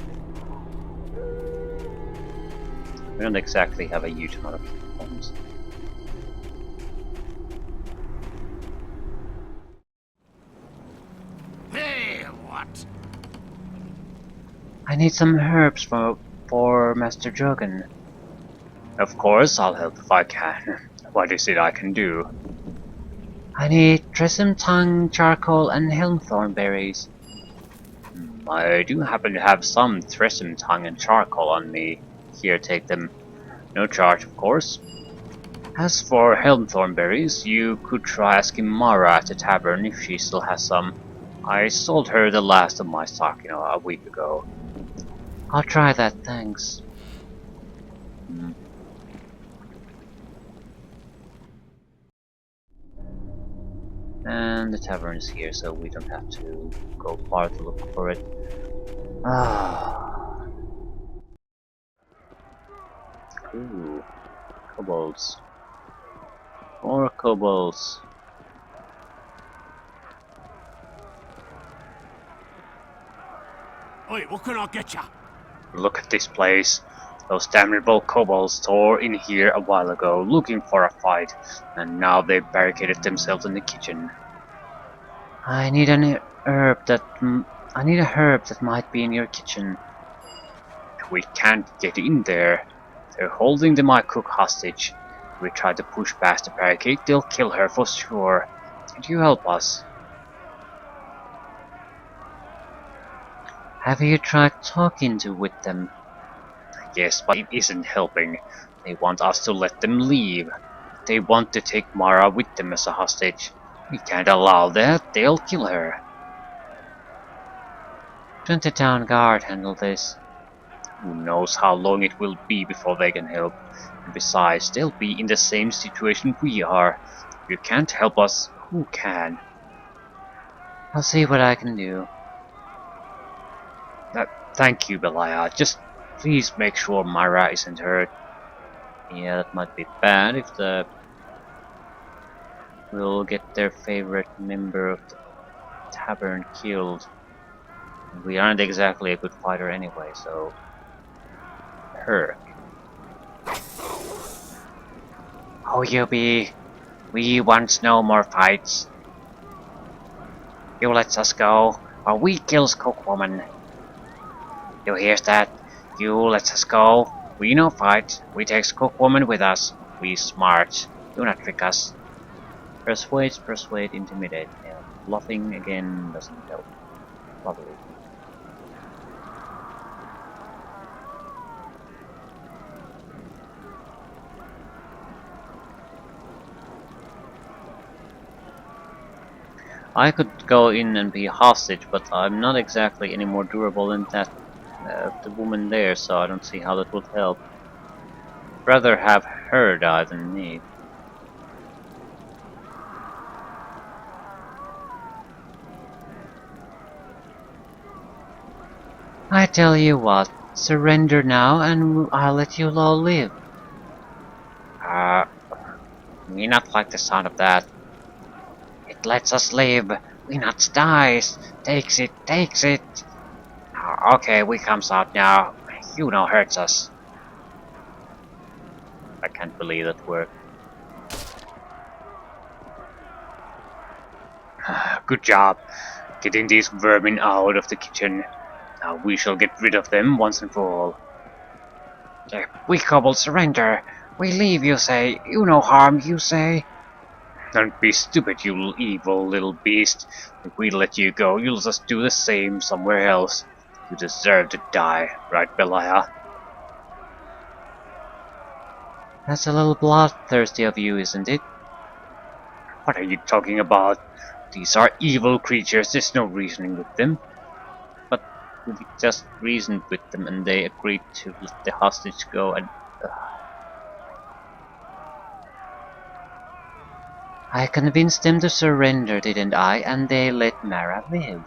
We don't exactly have a huge amount of hit points. what? I need some herbs for Master Drogan. Of course, I'll help if I can. What is it I can do? I need tresem tongue, charcoal, and helmthorn berries. I do happen to have some tresem tongue and charcoal on me. Here, take them. No charge, of course. As for helmthorn berries, you could try asking Mara at the tavern if she still has some. I sold her the last of my stock, a week ago. I'll try that, thanks. And the tavern is here, so we don't have to go far to look for it. Ah. Ooh. Kobolds. More kobolds. Oi, what can I get ya? Look at this place. Those damnable kobolds tore in here a while ago looking for a fight, and now they've barricaded themselves in the kitchen. I need a herb that might be in your kitchen. We can't get in there. They're holding the my cook hostage. If we try to push past the barricade, they'll kill her for sure. Can you help us? Have you tried talking with them? Yes, but it isn't helping. They want us to let them leave. They want to take Mara with them as a hostage. We can't allow that. They'll kill her. Don't the town guard handle this? Who knows how long it will be before they can help. And besides, they'll be in the same situation we are. If you can't help us, who can? I'll see what I can do. Thank you, Belia. Just please make sure Mara isn't hurt. Yeah, that might be bad if we'll get their favorite member of the tavern killed. We aren't exactly a good fighter anyway, so... Her. Oh, Yubi, we want no more fights. You let us go, or we kills Cookwoman. You hears that? You let us go. We no fight. We takes Cookwoman with us. We smart. Do not trick us. Persuade, intimidate. Yeah, bluffing again doesn't help. Lovely. I could go in and be a hostage, but I'm not exactly any more durable than that the woman there, so I don't see how that would help. Rather have her die than me. I tell you what, surrender now and I'll let you all live. Me not like the sound of that. It lets us live. We not dies. Takes it. Okay, we comes out now. You no hurts us. I can't believe that worked. Good job, getting these vermin out of the kitchen. Now we shall get rid of them once and for all. We kobolds surrender. We leave, you say. You no harm, you say. Don't be stupid, you evil little beast. If we let you go, you'll just do the same somewhere else. You deserve to die, right, Belia? That's a little bloodthirsty of you, isn't it? What are you talking about? These are evil creatures, there's no reasoning with them. But we just reasoned with them and they agreed to let the hostage go and... I convinced them to surrender, didn't I? And they let Mara live.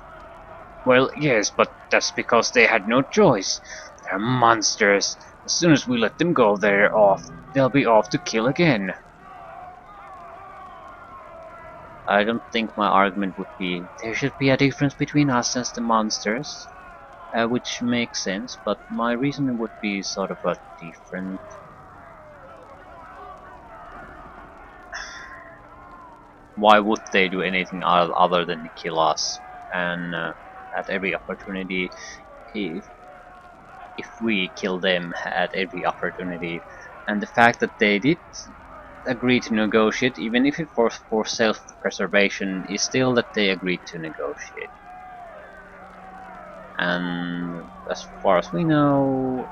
Well, yes, but that's because they had no choice. They're monsters. As soon as we let them go, they're off. They'll be off to kill again. I don't think my argument would be There should be a difference between us and the monsters. which makes sense, but my reasoning would be sort of a different. Why would they do anything other than kill us? And at every opportunity if we kill them at every opportunity. And the fact that they did agree to negotiate, even if it was for self-preservation, is still that they agreed to negotiate. And as far as we know,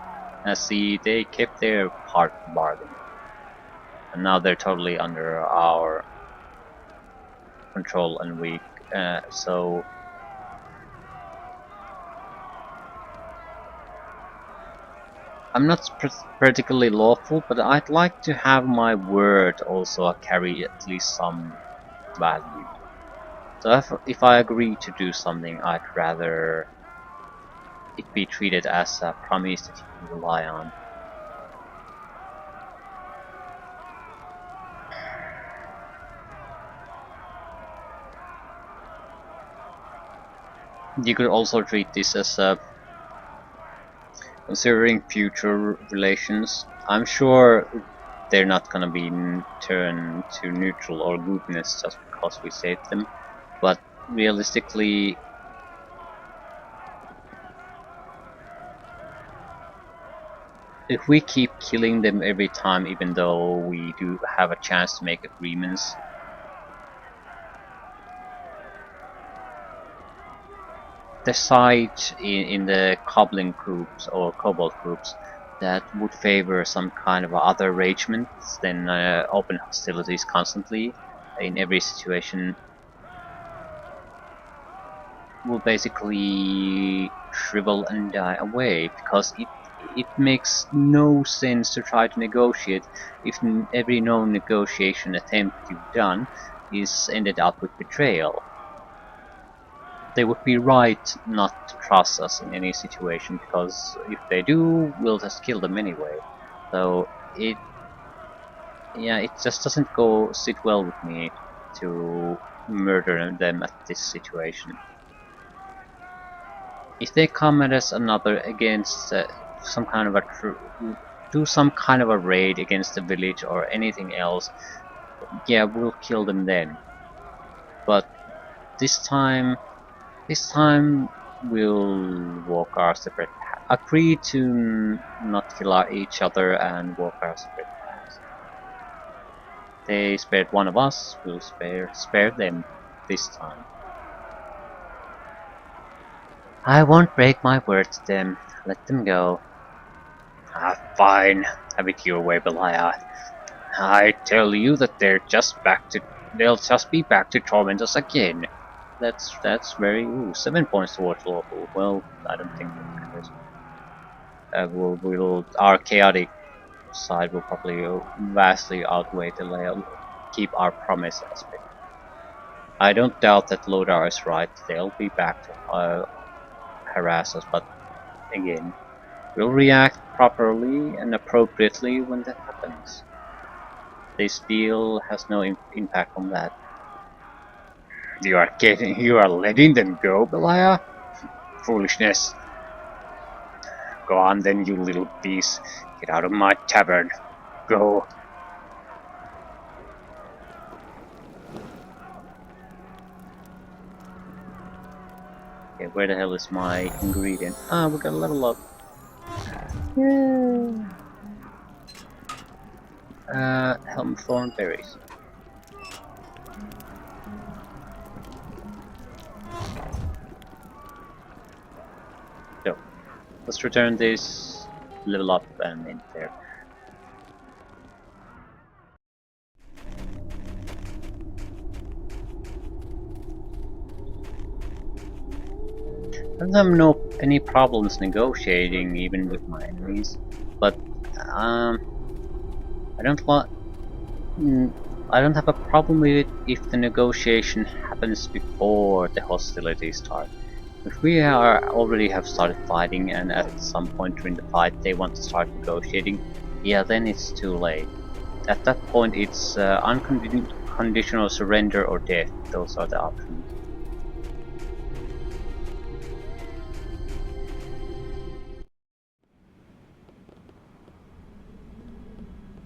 they kept their part of the bargain. And now they're totally under our control and weak, so I'm not particularly lawful, but I'd like to have my word also carry at least some value. So if I agree to do something, I'd rather it be treated as a promise that you can rely on. You could also treat this as a considering future relations. I'm sure they're not gonna be turned to neutral or goodness just because we saved them, but realistically, if we keep killing them every time, even though we do have a chance to make agreements, the side in the Goblin groups or Kobold groups that would favor some kind of other arrangements than open hostilities constantly in every situation will basically shrivel and die away, because it makes no sense to try to negotiate if every known negotiation attempt you've done is ended up with betrayal. They would be right not to trust us in any situation, because if they do, we'll just kill them anyway. So it just doesn't sit well with me to murder them at this situation. If they come at us against some kind of do some kind of a raid against the village or anything else, yeah, we'll kill them then. But this time we'll walk our separate paths. Agree to not kill each other and walk our separate paths. They spared one of us, we'll spare them this time. I won't break my word to them. Let them go. Ah, fine. Have it your way, Belial. I tell you that they'll just be back to torment us again. That's very 7 points towards lawful. Well, I don't think that matters. Our chaotic side will probably vastly outweigh the keep our promise aspect. I don't doubt that Lodar is right. They'll be back to harass us, but again, we'll react properly and appropriately when that happens. This deal has no impact on that. You are letting them go, Belial? Foolishness. Go on then, you little beast. Get out of my tavern. Go. Okay, where the hell is my ingredient? Ah, we got a level up. Yeah. Helmthorn berries. So, let's return this, level up, and in there. I don't have any problems negotiating even with my enemies, but I don't have a problem with it if the negotiation happens before the hostilities start. If we already have started fighting and at some point during the fight they want to start negotiating, yeah, then it's too late. At that point it's unconditional surrender or death. Those are the options.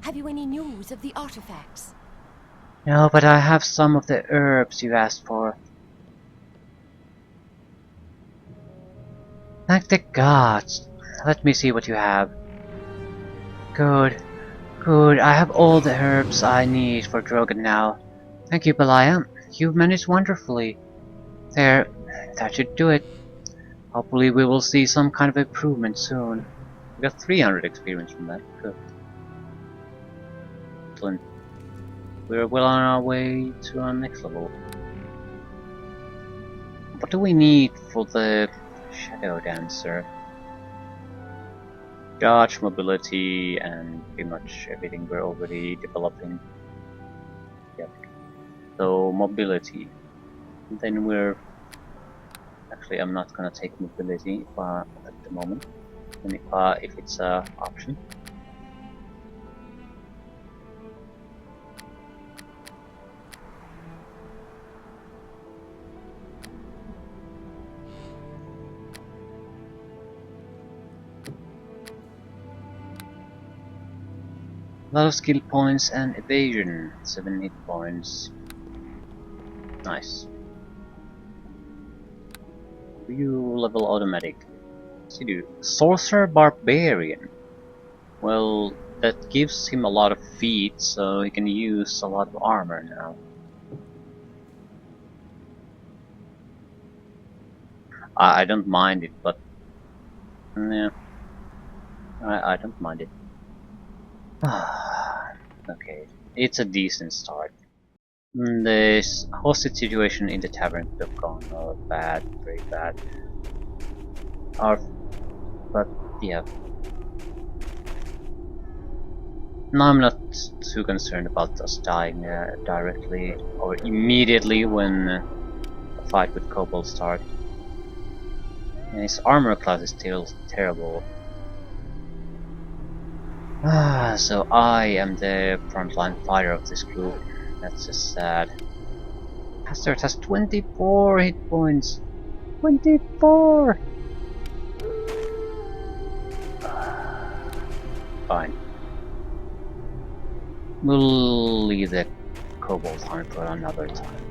Have you any news of the artifacts? No, but I have some of the herbs you asked for. Thank the gods. Let me see what you have. Good. Good. I have all the herbs I need for Drogan now. Thank you, Belaya. You've managed wonderfully. There. That should do it. Hopefully we will see some kind of improvement soon. We got 300 experience from that. Good. Excellent. We're well on our way to our next level. What do we need for the Shadow Dancer? Dodge, mobility, and pretty much everything we're already developing. Yep. So mobility. And then we're actually I'm not gonna take mobility at the moment. And if it's an option. A lot of skill points and evasion. 7 hit points. Nice. View level automatic. What's he do? Sorcerer Barbarian. Well, that gives him a lot of feet, so he can use a lot of armor now. I don't mind it, but yeah, I don't mind it. Okay, it's a decent start. This hostage situation in the tavern could have gone bad, very bad. But yeah. Now I'm not too concerned about us dying directly or immediately when a fight with kobolds starts. His armor class is still terrible. So I am the frontline fighter of this group. That's just sad. Bastard has 24 hit points. 24! Fine. We'll leave the kobold hunt for another time.